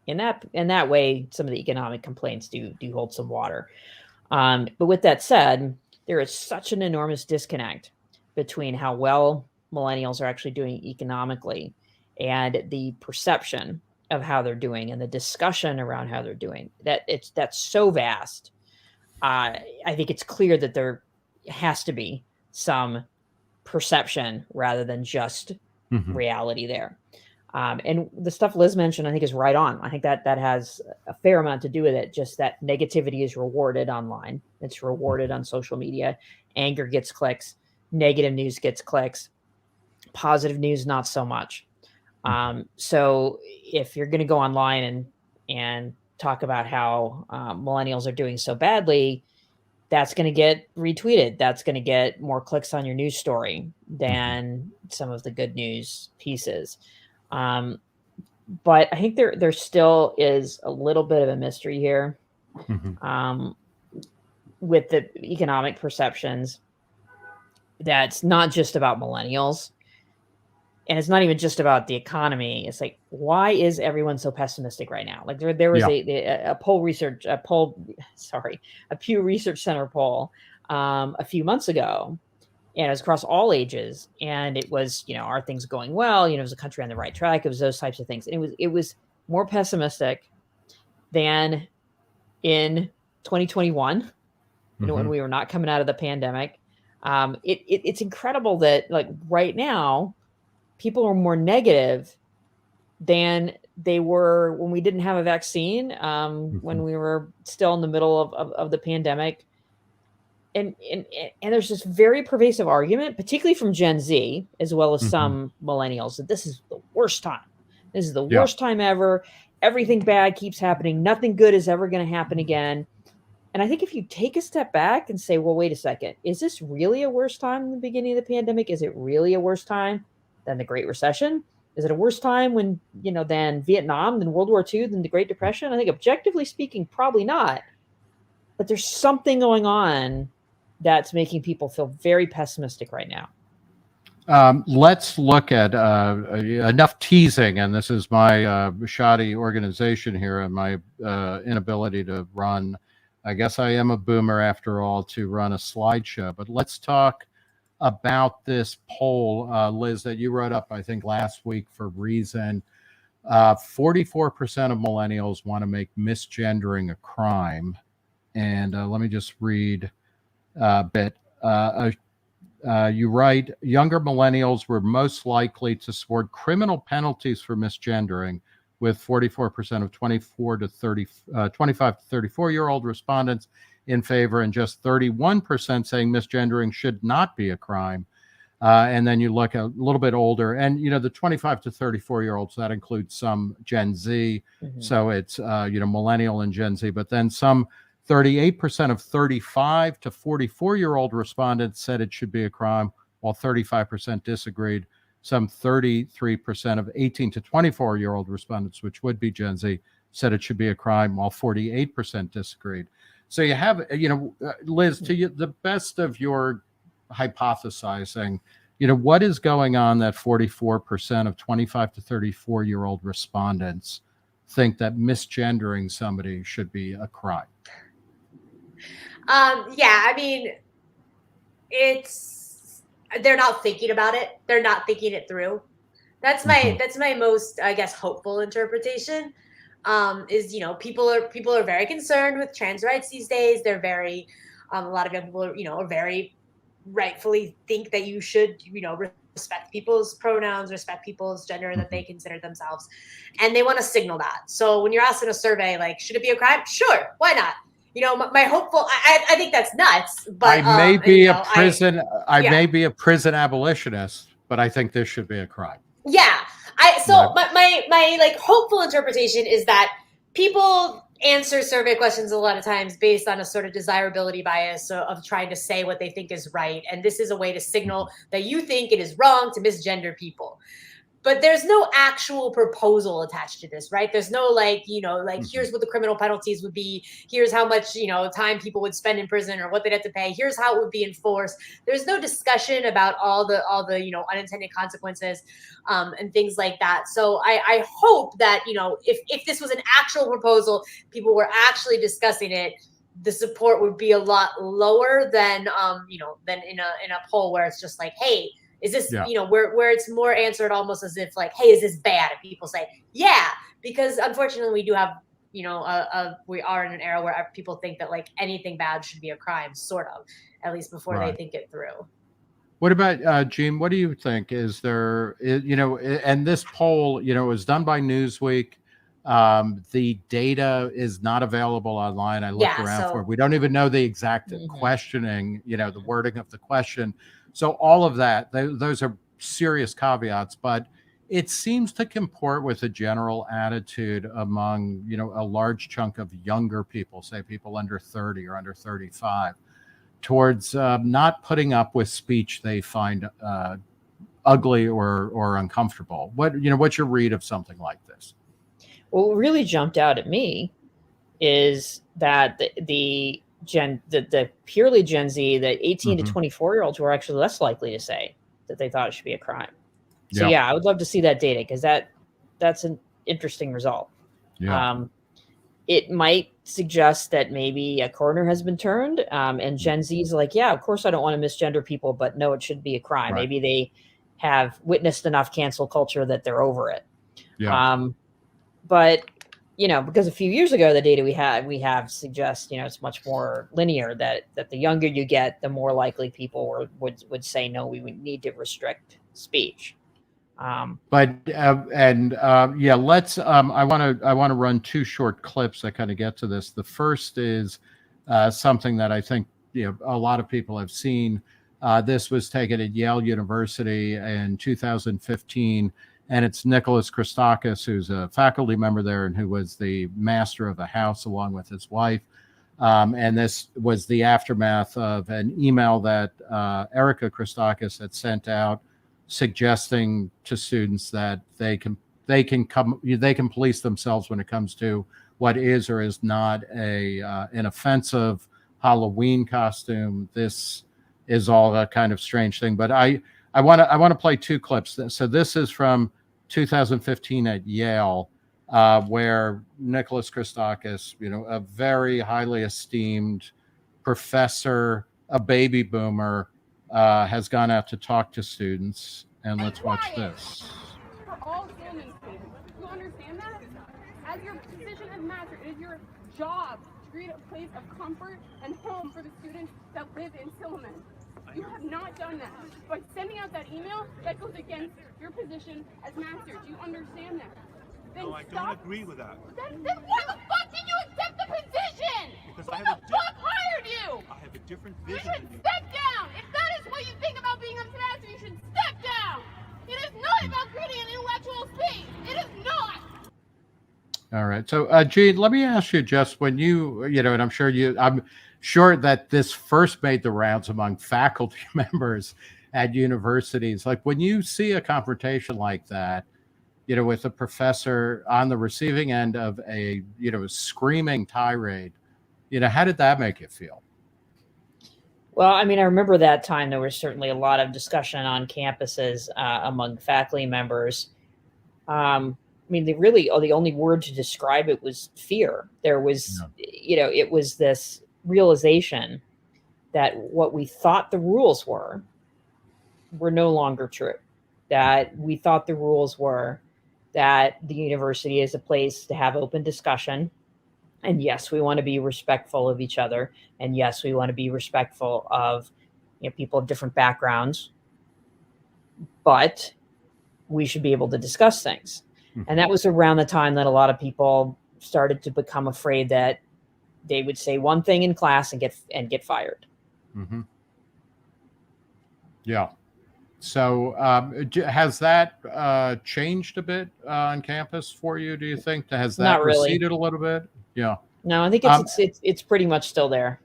in that way, some of the economic complaints do hold some water. But with that said, there is such an enormous disconnect between how well millennials are actually doing economically and the perception of how they're doing and the discussion around how they're doing, that's so vast. I think it's clear that there has to be some perception rather than just reality there. And the stuff Liz mentioned, I think, is right on. I think that has a fair amount to do with it. Just that negativity is rewarded online. It's rewarded on social media. Anger gets clicks. Negative news gets clicks. Positive news, not so much. So if you're going to go online and talk about how millennials are doing so badly, that's going to get retweeted. That's going to get more clicks on your news story than some of the good news pieces. But I think there still is a little bit of a mystery here with the economic perceptions. That's not just about millennials. And it's not even just about the economy. It's like, why is everyone so pessimistic right now? Like there was a Pew Research Center poll a few months ago, and it was across all ages. And it was, you know, are things going well? You know, is the country on the right track? It was those types of things. And it was more pessimistic than in 2021, you know, when we were not coming out of the pandemic. It's incredible that like right now, people are more negative than they were when we didn't have a vaccine, when we were still in the middle of the pandemic. And there's this very pervasive argument, particularly from Gen Z, as well as some millennials, that this is the worst time. This is the worst time ever. Everything bad keeps happening. Nothing good is ever going to happen again. And I think if you take a step back and say, well, wait a second, is this really a worse time in the beginning of the pandemic? Is it really a worse time than the Great Recession? Is it a worse time when, you know, than Vietnam, than World War II, than the Great Depression? I think objectively speaking, probably not. But there's something going on that's making people feel very pessimistic right now. Let's look at enough teasing, and this is my shoddy organization here and my inability to run. I guess I am a boomer after all to run a slideshow, but let's talk about this poll, Liz, that you wrote up, I think, last week for Reason. 44% of millennials want to make misgendering a crime. And let me just read a bit. You write, younger millennials were most likely to support criminal penalties for misgendering, with 44% of 25 to 34-year-old respondents in favor and just 31% saying misgendering should not be a crime. And then you look a little bit older, and the 25 to 34-year-olds, that includes some Gen Z. Mm-hmm. So it's millennial and Gen Z, but then some 38% of 35 to 44-year-old respondents said it should be a crime, while 35% disagreed. Some 33% of 18 to 24-year-old respondents, which would be Gen Z, said it should be a crime, while 48% disagreed. So you have, Liz, to the best of your hypothesizing, what is going on that 44% of 25 to 34-year-old respondents think that misgendering somebody should be a crime? I mean, they're not thinking about it. They're not thinking it through. That's my most, I guess, hopeful interpretation. Is people are very concerned with trans rights these days. They're very, a lot of young people are very rightfully think that you should respect people's pronouns, respect people's gender that they consider themselves, and they want to signal that. So when you're asked in a survey, like, should it be a crime? Sure, why not? My hopeful, I think that's nuts, but I may be a prison abolitionist, but I think this should be a crime. Yeah. My like hopeful interpretation is that people answer survey questions a lot of times based on a sort of desirability bias of trying to say what they think is right. And this is a way to signal that you think it is wrong to misgender people. But there's no actual proposal attached to this, right? There's no here's what the criminal penalties would be. Here's how much, time people would spend in prison or what they'd have to pay. Here's how it would be enforced. There's no discussion about all the unintended consequences and things like that. So I hope that, if this was an actual proposal, people were actually discussing it, the support would be a lot lower than than in a poll where it's just like, hey, is this, where it's more answered almost as if like, hey, is this bad? And people say, yeah, because unfortunately we do have, we are in an era where people think that like anything bad should be a crime, sort of, at least before they think it through. What about Jean? What do you think? Is there, and this poll, was done by Newsweek. The data is not available online. I looked around for it. We don't even know the exact questioning, the wording of the question. So all of that, those are serious caveats, but it seems to comport with a general attitude among, a large chunk of younger people, say people under 30 or under 35, towards not putting up with speech they find ugly or uncomfortable. What's your read of something like this? What really jumped out at me is that the purely Gen Z, the 18 to 24-year-olds were actually less likely to say that they thought it should be a crime. So I would love to see that data, because that's an interesting result. It might suggest that maybe a corner has been turned, and Gen Z's like, yeah, of course I don't want to misgender people, but no, it should be a crime. Right. Maybe they have witnessed enough cancel culture that they're over it. But because a few years ago, the data we have suggests, it's much more linear, that the younger you get, the more likely people would say, no, we would need to restrict speech. Let's, I want to run two short clips that kind of get to this. The first is something that I think, a lot of people have seen. This was taken at Yale University in 2015. And it's Nicholas Christakis, who's a faculty member there and who was the master of the house along with his wife. And this was the aftermath of an email that Erica Christakis had sent out suggesting to students that they can police themselves when it comes to what is or is not an offensive Halloween costume. This is all a kind of strange thing. But I want to play two clips. So this is from 2015 at Yale, where Nicholas Christakis, a very highly esteemed professor, a baby boomer, has gone out to talk to students. And let's watch this. For all filming students, you understand that? As your position as master, it is your job to create a place of comfort and home for the students that live in Silliman. You have not done that. By sending out that email, that goes against your position as master. Do you understand that? Then no, I don't agree with that. Then why the fuck did you accept the position? Because Who the fuck hired you? I have a different You vision should than you. step down. If that is what you think about being a master, you should step down. It is not about creating an intellectual space. It is not. All right. So, Jean, let me ask you, just when and I'm sure that this first made the rounds among faculty members at universities. Like when you see a confrontation like that, with a professor on the receiving end of a, screaming tirade, how did that make you feel? Well, I mean, I remember that time there was certainly a lot of discussion on campuses among faculty members. The only word to describe it was fear. There was, it was this realization that what we thought the rules were no longer true. That we thought the rules were that the university is a place to have open discussion. And yes, we want to be respectful of each other. And yes, we want to be respectful of people of different backgrounds. But we should be able to discuss things. And that was around the time that a lot of people started to become afraid that they would say one thing in class and get fired. Mm-hmm. Yeah. So has that changed a bit on campus for you, do you think? Has that Not really. receded a little bit? Yeah. No, I think it's pretty much still there.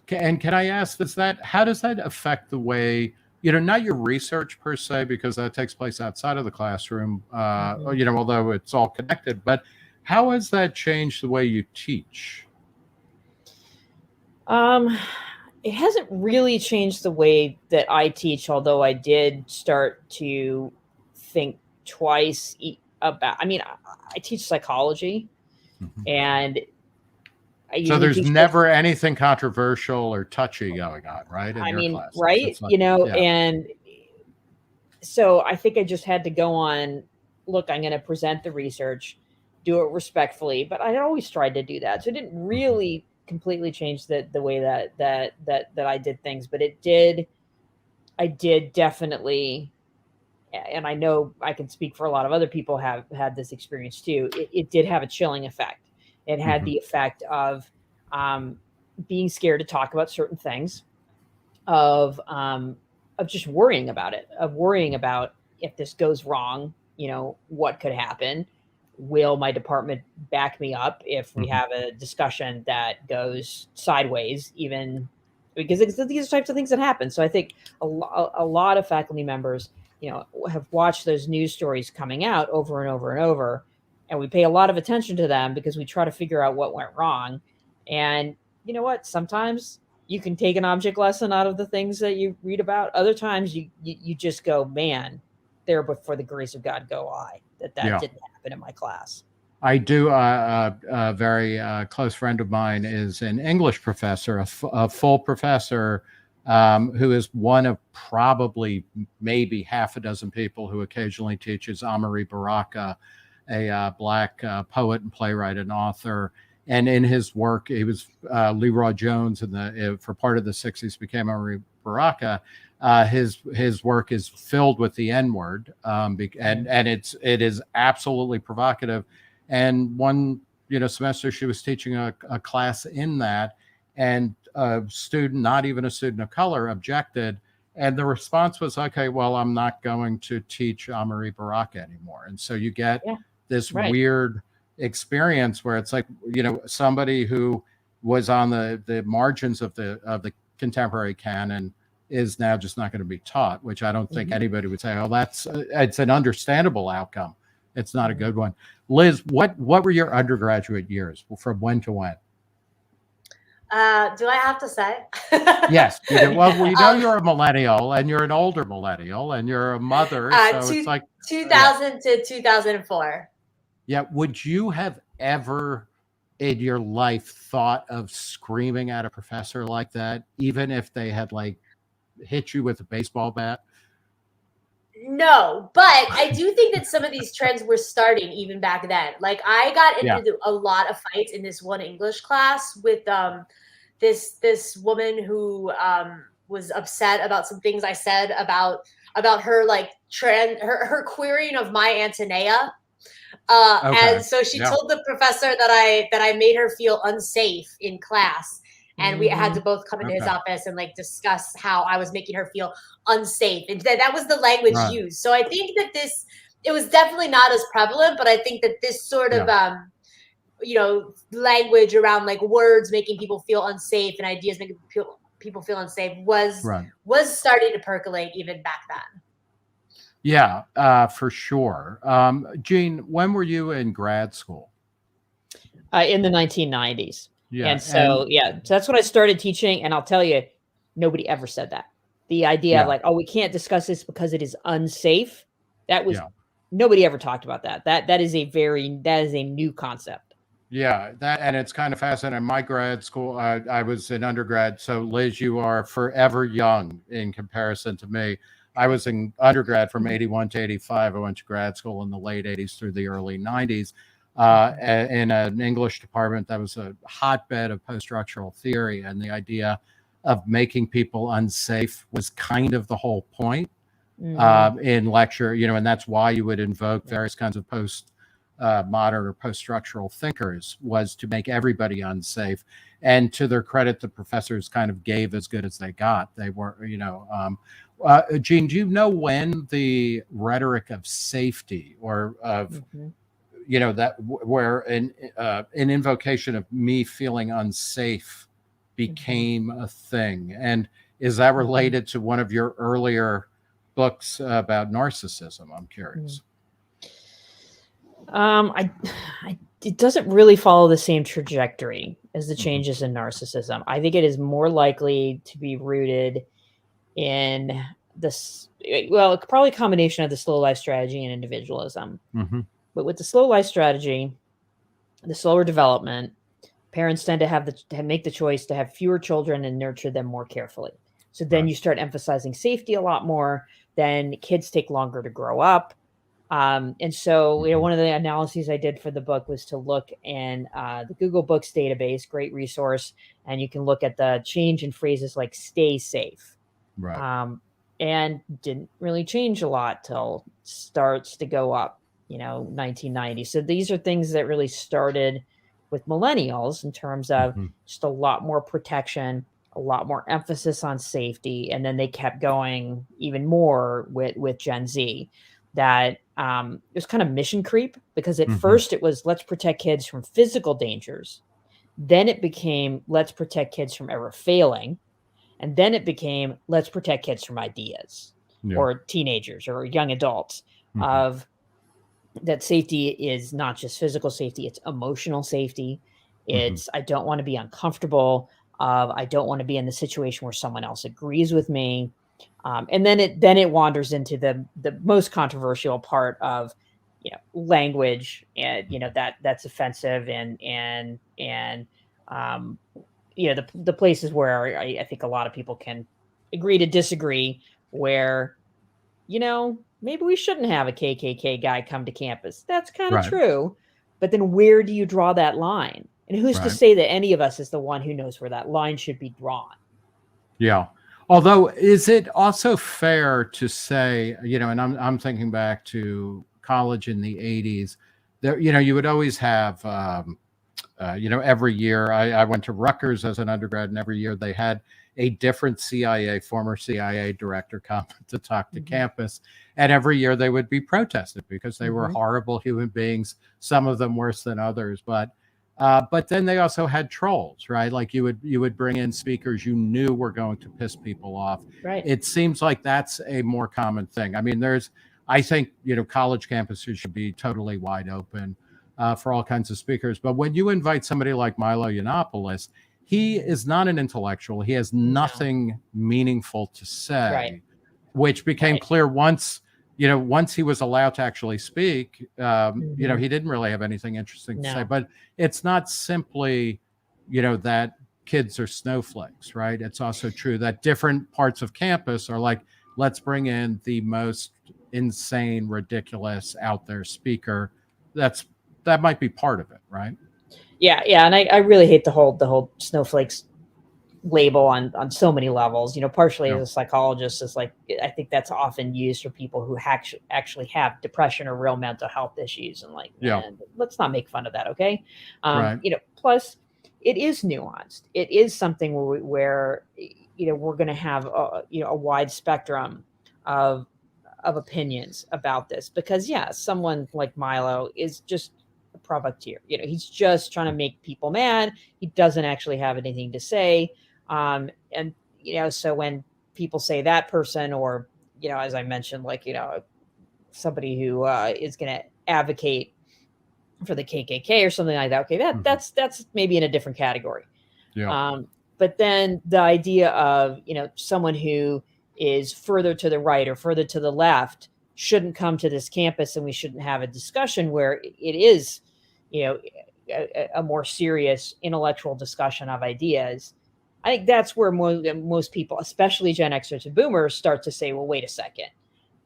And can I ask, how does that affect the way, not your research per se, because that takes place outside of the classroom, although it's all connected, but how has that changed the way you teach? It hasn't really changed the way that I teach, although I did start to think twice about, I teach psychology, and so there's never anything controversial or touchy going on, right? In your classes. Right? Like, and so I think I just had to go on, look, I'm going to present the research, do it respectfully, but I always tried to do that. So it didn't really completely change the way that I did things, but I did definitely, and I know I can speak for a lot of other people have had this experience too. It did have a chilling effect. It had the effect of being scared to talk about certain things, of just worrying about it, of worrying about if this goes wrong, what could happen? Will my department back me up if we have a discussion that goes sideways, even because these types of things that happen. So I think a lot of faculty members, have watched those news stories coming out over and over and over. And we pay a lot of attention to them because we try to figure out what went wrong. And you know what? Sometimes you can take an object lesson out of the things that you read about. Other times you just go, man, there but for the grace of God go I. That didn't happen in my class. I do. A very close friend of mine is an English professor, a full professor, who is one of probably maybe half a dozen people who occasionally teaches Amari Baraka, a Black poet and playwright and author. And in his work, he was Leroy Jones for part of the 60s, became Amari Baraka. His work is filled with the N-word, and it is absolutely provocative. And one semester she was teaching a class in that, and a student, not even a student of color, objected, and the response was, okay, well, I'm not going to teach Amari Baraka anymore. And so you get this weird experience where it's like, somebody who was on the margins of the contemporary canon is now just not going to be taught, which I don't think anybody would say, oh, it's an understandable outcome. It's not a good one. Liz, what were your undergraduate years from when to when? Do I have to say? Yes, you do. Well, we know you're a millennial, and you're an older millennial, and you're a mother, so it's like 2000 to 2004. Yeah. Would you have ever in your life thought of screaming at a professor like that, even if they had like hit you with a baseball bat? No, but I do think that some of these trends were starting even back then. Like I got into a lot of fights in this one English class with this woman who was upset about some things I said about her like her querying of my Antonia. And so she told the professor that I made her feel unsafe in class. And we had to both come into his office and like discuss how I was making her feel unsafe. And that was the language used. So I think that it was definitely not as prevalent, but I think that this sort of, language around like words making people feel unsafe and ideas making people feel unsafe was starting to percolate even back then. Yeah, for sure. Jean, when were you in grad school? In the 1990s. Yeah. And so that's when I started teaching. And I'll tell you, nobody ever said that. The idea of like, oh, we can't discuss this because it is unsafe. That was nobody ever talked about that. That is a new concept. Yeah, and it's kind of fascinating. In my grad school, I was in undergrad. So Liz, you are forever young in comparison to me. I was in undergrad from 81 to 85. I went to grad school in the late 80s through the early 90s. In an English department that was a hotbed of post-structural theory, and the idea of making people unsafe was kind of the whole point in lecture, and that's why you would invoke various kinds of post-modern or post-structural thinkers, was to make everybody unsafe. And to their credit, the professors kind of gave as good as they got. They were, Jean, do you know when the rhetoric of safety or of that where an invocation of me feeling unsafe became a thing? And is that related to one of your earlier books about narcissism? I'm curious. It doesn't really follow the same trajectory as the changes in narcissism. I think it is more likely to be rooted in this, probably a combination of the slow life strategy and individualism. But with the slow life strategy, the slower development, parents tend to make the choice to have fewer children and nurture them more carefully. So then you start emphasizing safety a lot more. Then kids take longer to grow up. And so, one of the analyses I did for the book was to look in the Google Books database, great resource, and you can look at the change in phrases like "stay safe," and didn't really change a lot till starts to go up. 1990. So these are things that really started with millennials in terms of just a lot more protection, a lot more emphasis on safety. And then they kept going even more with Gen Z. That it was kind of mission creep, because at first it was, let's protect kids from physical dangers. Then it became, let's protect kids from ever failing. And then it became, let's protect kids from ideas or teenagers or young adults of that safety is not just physical safety, it's emotional safety. It's, I don't want to be uncomfortable. I don't want to be in the situation where someone else agrees with me. And then it wanders into the most controversial part of, language, and, that's offensive and the places where I think a lot of people can agree to disagree, where, maybe we shouldn't have a KKK guy come to campus. That's kind of true. But then where do you draw that line? And who's to say that any of us is the one who knows where that line should be drawn? Yeah. Although, is it also fair to say, and I'm thinking back to college in the 80s, there, you would always have, every year, I went to Rutgers as an undergrad, and every year they had a different former CIA director come to talk to campus. And every year they would be protested because they were horrible human beings, some of them worse than others. But then they also had trolls, right? Like you would bring in speakers you knew were going to piss people off. Right. It seems like that's a more common thing. I mean, I think, college campuses should be totally wide open for all kinds of speakers. But when you invite somebody like Milo Yiannopoulos, he is not an intellectual. He has nothing meaningful to say, Right. which became Right. clear once he was allowed to actually speak. Mhm. He didn't really have anything interesting to say. No. But it's not simply, that kids are snowflakes, right? It's also true that different parts of campus are like, let's bring in the most insane, ridiculous, out there speaker. That might be part of it, right? Yeah, and I really hate the whole snowflakes label on so many levels. Partially as a psychologist, is like, I think that's often used for people who actually have depression or real mental health issues, and like, man, let's not make fun of that, okay? Right. Plus, it is nuanced. It is something where we're going to have a wide spectrum of opinions about this, because someone like Milo is just a privateer. He's just trying to make people mad. He doesn't actually have anything to say. And so when people say that person, or as I mentioned, like somebody who is going to advocate for the KKK or something like that, okay, that's maybe in a different category. But then the idea of someone who is further to the right or further to the left shouldn't come to this campus, and we shouldn't have a discussion where it is a more serious intellectual discussion of ideas. I think that's where most people, especially Gen Xers and Boomers, start to say, well, wait a second.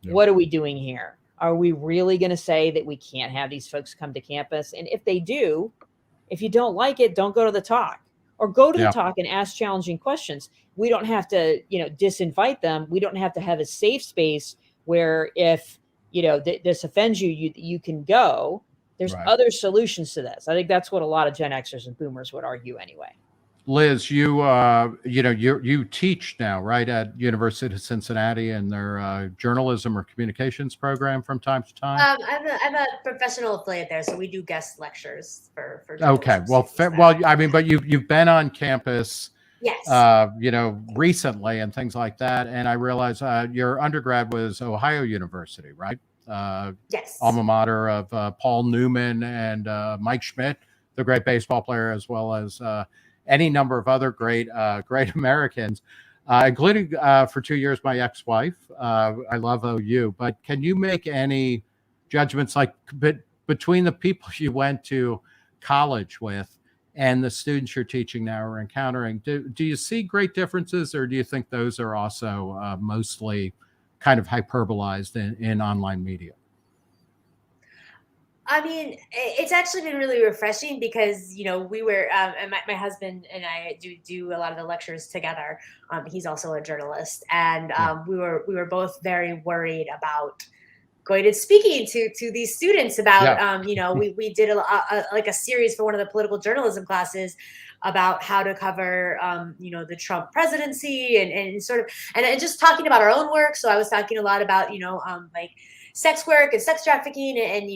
What are we doing here? Are we really going to say that we can't have these folks come to campus? And if they do, if you don't like it, don't go to the talk, or go to the talk and ask challenging questions. We don't have to, disinvite them. We don't have to have a safe space where if, this offends you, you can go. There's other solutions to this. I think that's what a lot of Gen Xers and Boomers would argue anyway. Liz, you teach now, right, at University of Cincinnati in their journalism or communications program from time to time? I'm a professional affiliate there, so we do guest lectures for Okay, well, I mean, but you've been on campus, yes, recently and things like that, and I realize your undergrad was Ohio University, right? Yes, alma mater of Paul Newman and Mike Schmidt, the great baseball player, as well as any number of other great Americans, including for 2 years my ex-wife. I love OU, but can you make any judgments like between the people you went to college with and the students you're teaching now or encountering? Do you see great differences, or do you think those are also mostly kind of hyperbolized in online media? I mean, it's actually been really refreshing because, we were, and my husband and I do a lot of the lectures together. He's also a journalist, and we were both very worried about going and speaking to these students about, we did a series for one of the political journalism classes about how to cover, the Trump presidency and sort of, and just talking about our own work. So I was talking a lot about, like sex work and sex trafficking and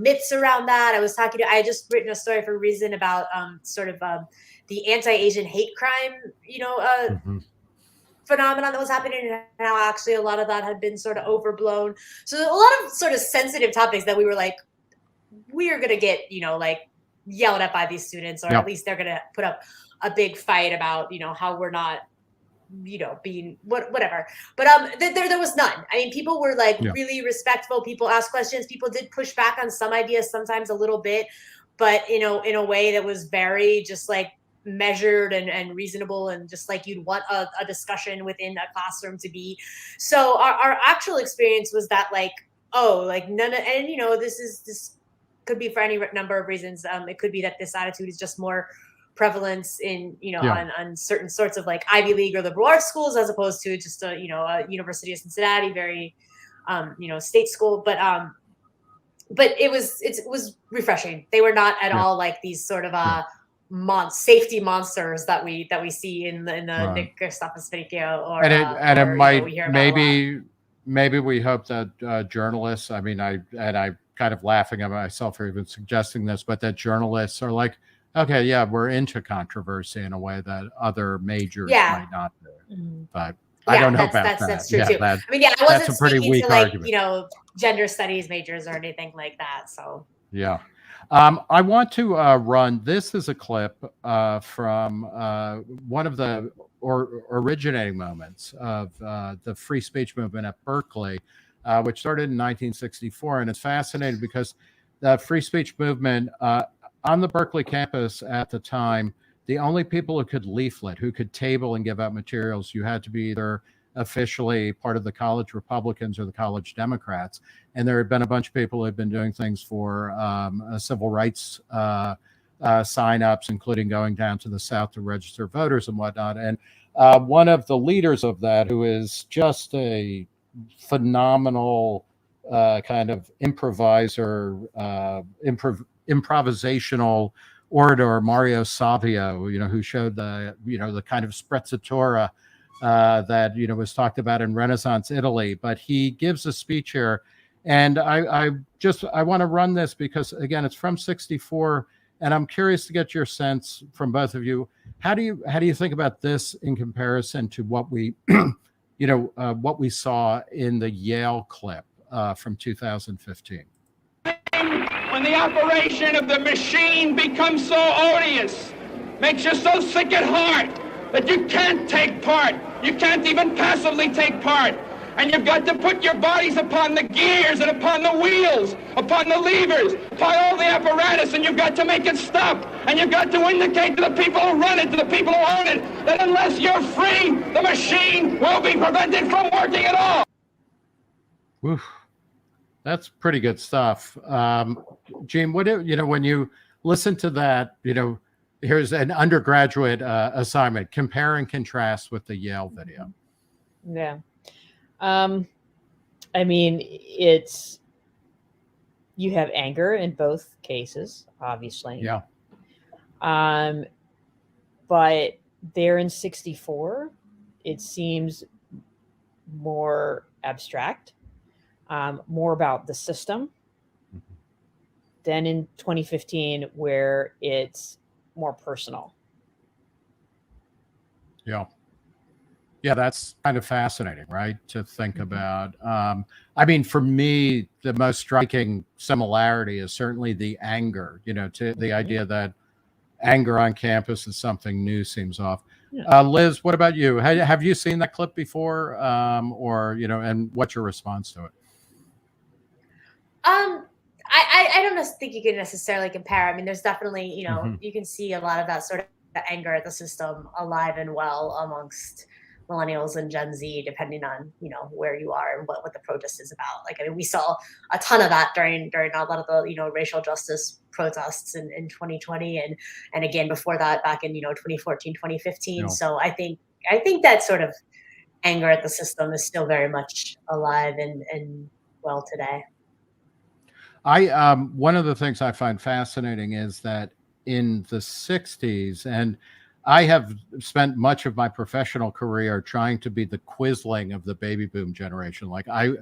myths around that. I had just written a story for Reason about the anti-Asian hate crime, phenomenon that was happening, and how actually a lot of that had been sort of overblown. So a lot of sort of sensitive topics that we were like, we are going to get, like yelled at by these students, or at least they're going to put up a big fight about, how we're not, being whatever. But there was none. I mean, people were like really respectful. People asked questions. People did push back on some ideas, sometimes a little bit, but in a way that was very just like measured and reasonable, and just like you'd want a discussion within a classroom to be. So our actual experience was that like, none of, and this could be for any number of reasons. It could be that this attitude is just more prevalence in on certain sorts of like Ivy League or liberal arts schools, as opposed to just a University of Cincinnati, very state school. But it was refreshing. They were not at all like these sort of safety monsters that we see in the Nick Christopoulos or and it might maybe we hope that journalists, I mean, I kind of laughing at myself for even suggesting this, but that journalists are like, okay, yeah, we're into controversy in a way that other majors might not be. But I don't know about that. That's true too. I mean, I wasn't that's a pretty speaking weak to like argument. gender studies majors or anything like that. So yeah. I want to run. This is a clip from one of the originating moments of the free speech movement at Berkeley, which started in 1964. And it's fascinating because the free speech movement on the Berkeley campus at the time, the only people who could leaflet, who could table and give out materials, you had to be either officially part of the college Republicans or the college Democrats. And there had been a bunch of people who had been doing things for civil rights signups, including going down to the South to register voters and whatnot. And one of the leaders of that, who is just a phenomenal kind of improviser, improvisational orator, Mario Savio, who showed the kind of sprezzatura that was talked about in Renaissance Italy. But he gives a speech here, and I want to run this because, again, it's from '64, and I'm curious to get your sense from both of you. How do you think about this in comparison to what we what we saw in the Yale clip from 2015? When the operation of the machine becomes so odious, makes you so sick at heart that you can't take part. You can't even passively take part. And you've got to put your bodies upon the gears and upon the wheels, upon the levers, upon all the apparatus, and you've got to make it stop. And you've got to indicate to the people who run it, to the people who own it, that unless you're free, the machine will be prevented from working at all. Oof. That's pretty good stuff. Jean, when you listen to that, here's an undergraduate assignment, compare and contrast with the Yale video. Yeah. I mean, you have anger in both cases, obviously. Yeah. But there in '64, it seems more abstract, more about the system than in 2015, where it's more personal. Yeah. Yeah, that's kind of fascinating, right? To think about. I mean, for me, the most striking similarity is certainly the anger, to the idea that anger on campus is something new seems off. Yeah. Liz, what about you? Have you seen that clip before? And what's your response to it? I don't think you can necessarily compare. I mean, there's definitely, you can see a lot of that sort of anger at the system alive and well amongst millennials and Gen Z, depending on, where you are and what the protest is about. Like, I mean, we saw a ton of that during a lot of the, racial justice protests in 2020. And again, before that, back in, 2014, 2015. Yeah. So I think that sort of anger at the system is still very much alive and well today. One of the things I find fascinating is that in the 60s, and I have spent much of my professional career trying to be the Quisling of the baby boom generation. Like I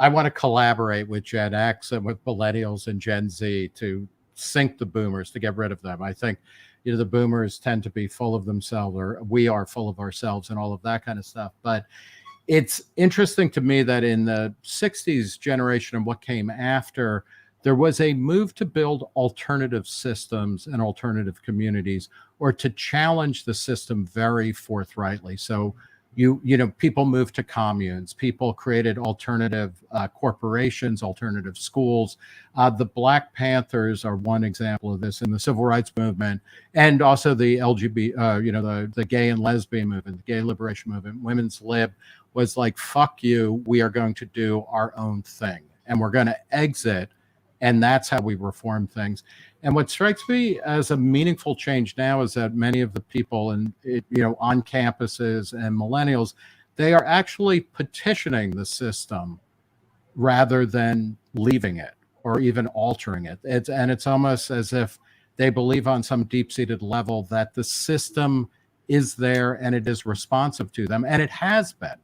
want to collaborate with Gen X and with millennials and Gen Z to sink the boomers, to get rid of them. I think, the boomers tend to be full of themselves, or we are full of ourselves and all of that kind of stuff. But it's interesting to me that in the 60s generation and what came after, there was a move to build alternative systems and alternative communities, or to challenge the system very forthrightly. So, people moved to communes, people created alternative corporations, alternative schools. The Black Panthers are one example of this in the civil rights movement, and also the LGBT, the gay and lesbian movement, the gay liberation movement. Women's Lib was like, fuck you, we are going to do our own thing, and we're going to exit. And that's how we reform things. And what strikes me as a meaningful change now is that many of the people on campuses and millennials, they are actually petitioning the system rather than leaving it or even altering it. It's almost as if they believe on some deep-seated level that the system is there and it is responsive to them. And it has been,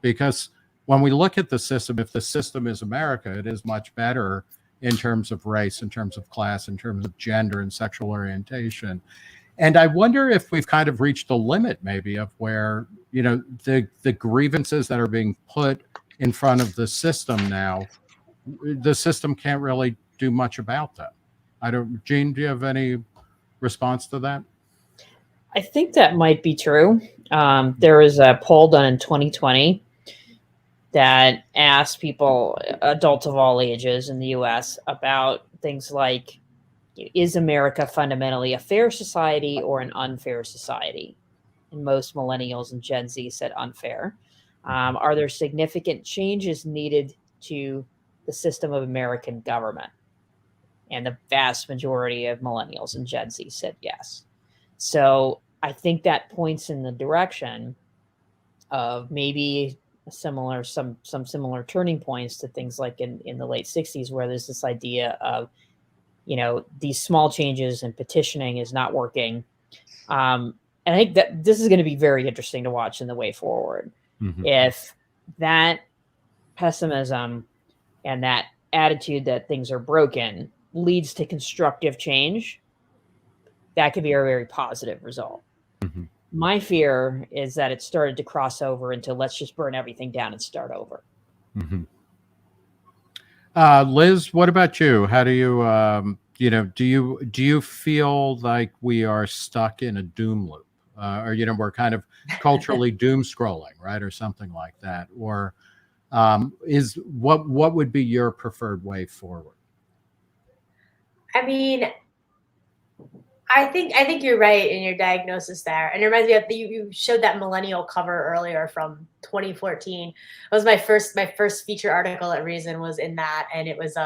because when we look at the system, if the system is America, it is much better in terms of race, in terms of class, in terms of gender and sexual orientation. And I wonder if we've kind of reached a limit maybe of where, the grievances that are being put in front of the system now, the system can't really do much about that. Jean, do you have any response to that? I think that might be true. There was a poll done in 2020 that asked people, adults of all ages in the US, about things like, is America fundamentally a fair society or an unfair society? And most millennials and Gen Z said unfair. Are there significant changes needed to the system of American government? And the vast majority of millennials and Gen Z said yes. So I think that points in the direction of maybe some similar turning points to things like in the late 60s, where there's this idea of, these small changes and petitioning is not working. And I think that this is going to be very interesting to watch in the way forward. Mm-hmm. If that pessimism and that attitude that things are broken leads to constructive change, that could be a very positive result. Mm-hmm. My fear is that it started to cross over into let's just burn everything down and start over. Mm-hmm. Liz, what about you? How do you, do you feel like we are stuck in a doom loop? Or, we're kind of culturally doom scrolling, right? Or something like that. Or what would be your preferred way forward? I mean, I think you're right in your diagnosis there. And it reminds me of you showed that Millennial cover earlier from 2014. It was my first feature article at Reason was in that, and it was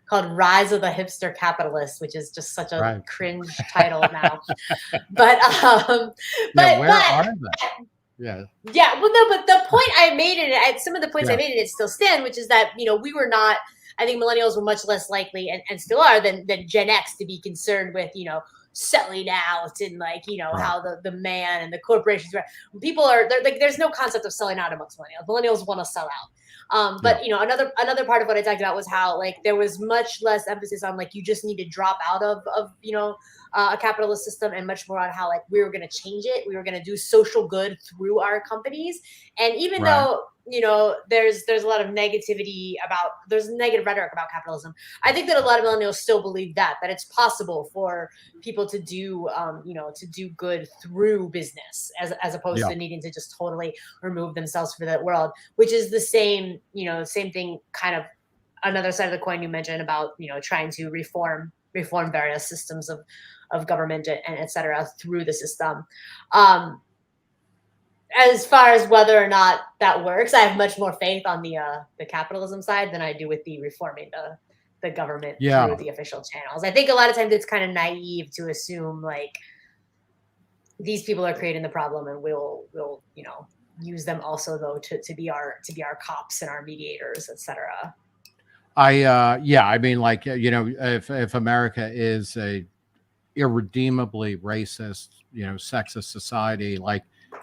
called "Rise of the Hipster Capitalist," which is just such a cringe title now. But where are they? Yeah. Well, no, but the point I made in it, some of the points I made in it still stand, which is that we were not. I think millennials were much less likely, and still are, than Gen X to be concerned with selling out and how the man and the corporations people are like there's no concept of selling out amongst millennials want to sell out, but another part of what I talked about was how there was much less emphasis on you just need to drop out of a capitalist system, and much more on how we were going to change it, we were going to do social good through our companies. And even though there's a lot of negativity there's negative rhetoric about capitalism, I think that a lot of millennials still believe that it's possible for people to do to do good through business as opposed to needing to just totally remove themselves from that world, which is the same thing, kind of another side of the coin you mentioned about trying to reform various systems of government and et cetera through the system. As far as whether or not that works, I have much more faith on the capitalism side than I do with the reforming the government through the official channels. I think a lot of times it's kind of naive to assume these people are creating the problem and we'll use them also though to be our cops and our mediators, et cetera. I mean, if America is a irredeemably racist, sexist society,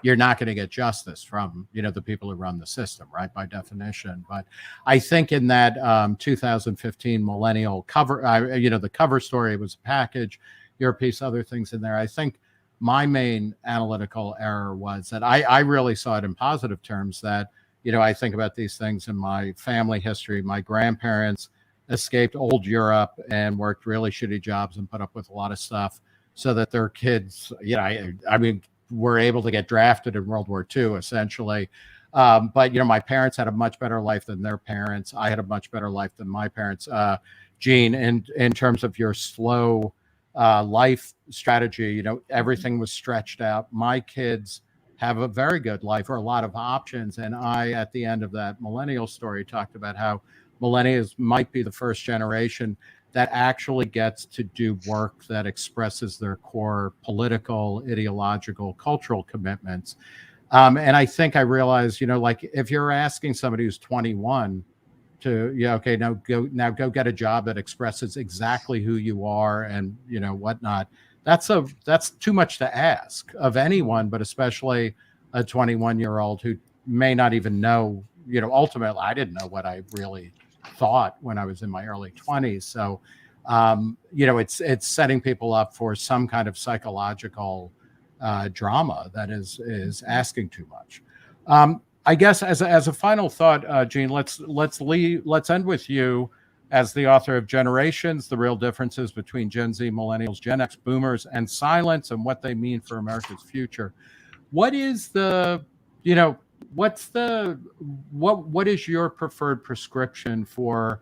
you're not going to get justice from, the people who run the system, right? By definition. But I think in that 2015 Millennial cover, the cover story was a package, your piece, other things in there. I think my main analytical error was that I really saw it in positive terms that, I think about these things in my family history. My grandparents escaped old Europe and worked really shitty jobs and put up with a lot of stuff so that their kids, were able to get drafted in World War II, essentially. But, my parents had a much better life than their parents. I had a much better life than my parents. Jean, in terms of your slow life strategy, everything was stretched out. My kids have a very good life or a lot of options. And I, at the end of that Millennial story, talked about how millennials might be the first generation that actually gets to do work that expresses their core political, ideological, cultural commitments. And I think I realized, if you're asking somebody who's 21 to, now go get a job that expresses exactly who you are and, whatnot, that's too much to ask of anyone, but especially a 21-year-old who may not even know, ultimately, I didn't know what I really thought when I was in my early 20s. So, it's setting people up for some kind of psychological drama that is asking too much. I guess as a final thought, Jean, let's end with you. as the author of Generations, the Real Differences Between Gen Z, Millennials, Gen X, Boomers, and Silence, and What They Mean for America's Future. What is the, you know, what is your preferred prescription for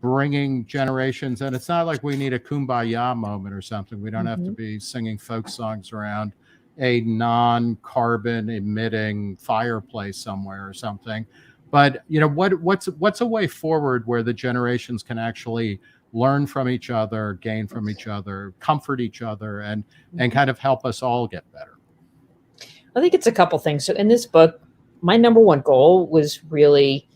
bringing generations? And it's not like we need a kumbaya moment or something. We don't have to be singing folk songs around a non-carbon emitting fireplace somewhere or something. But, you know, what's a way forward where the generations can actually learn from each other, gain from each other, comfort each other, and kind of help us all get better? I think it's a couple things. So in this book, my number one goal was really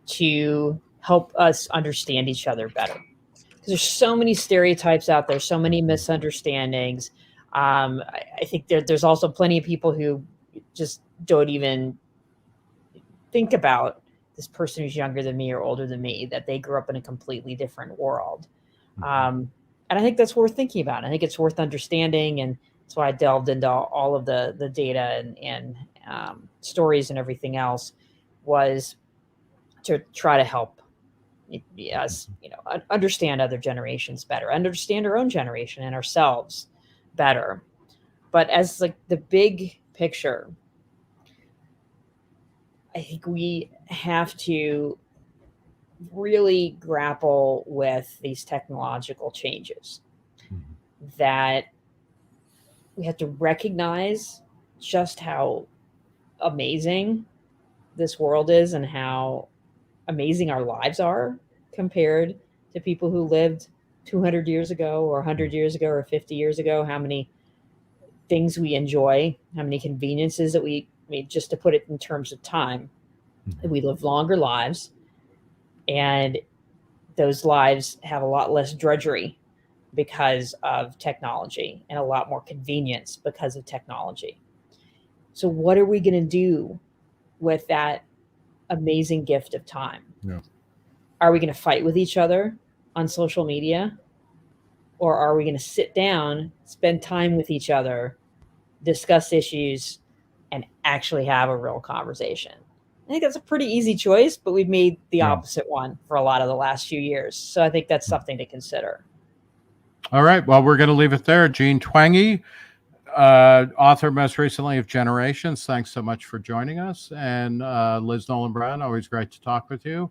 to help us understand each other better. Because there's so many stereotypes out there, so many misunderstandings. I think there's also plenty of people who just don't even think about this person who's younger than me or older than me, that they grew up in a completely different world. And I think that's worth thinking about. I think it's worth understanding. And that's why I delved into all of the data and stories and everything else, was to try to help us, understand other generations better, understand our own generation and ourselves better. But as like the big picture, I think we have to really grapple with these technological changes, that we have to recognize just how amazing this world is and how amazing our lives are compared to people who lived 200 years ago or 100 years ago or 50 years ago, how many things we enjoy, how many conveniences that we made, just to put it in terms of time. We live longer lives, and those lives have a lot less drudgery because of technology and a lot more convenience because of technology. So what are we going to do with that amazing gift of time? Yeah. Are we going to fight with each other on social media? Or are we going to sit down, spend time with each other, discuss issues, and actually have a real conversation? I think that's a pretty easy choice, but we've made the opposite one for a lot of the last few years. So I think that's something to consider. All right. Well, we're going to leave it there. Jean Twenge, author most recently of Generations. Thanks so much for joining us. And Liz Nolan Brown, always great to talk with you.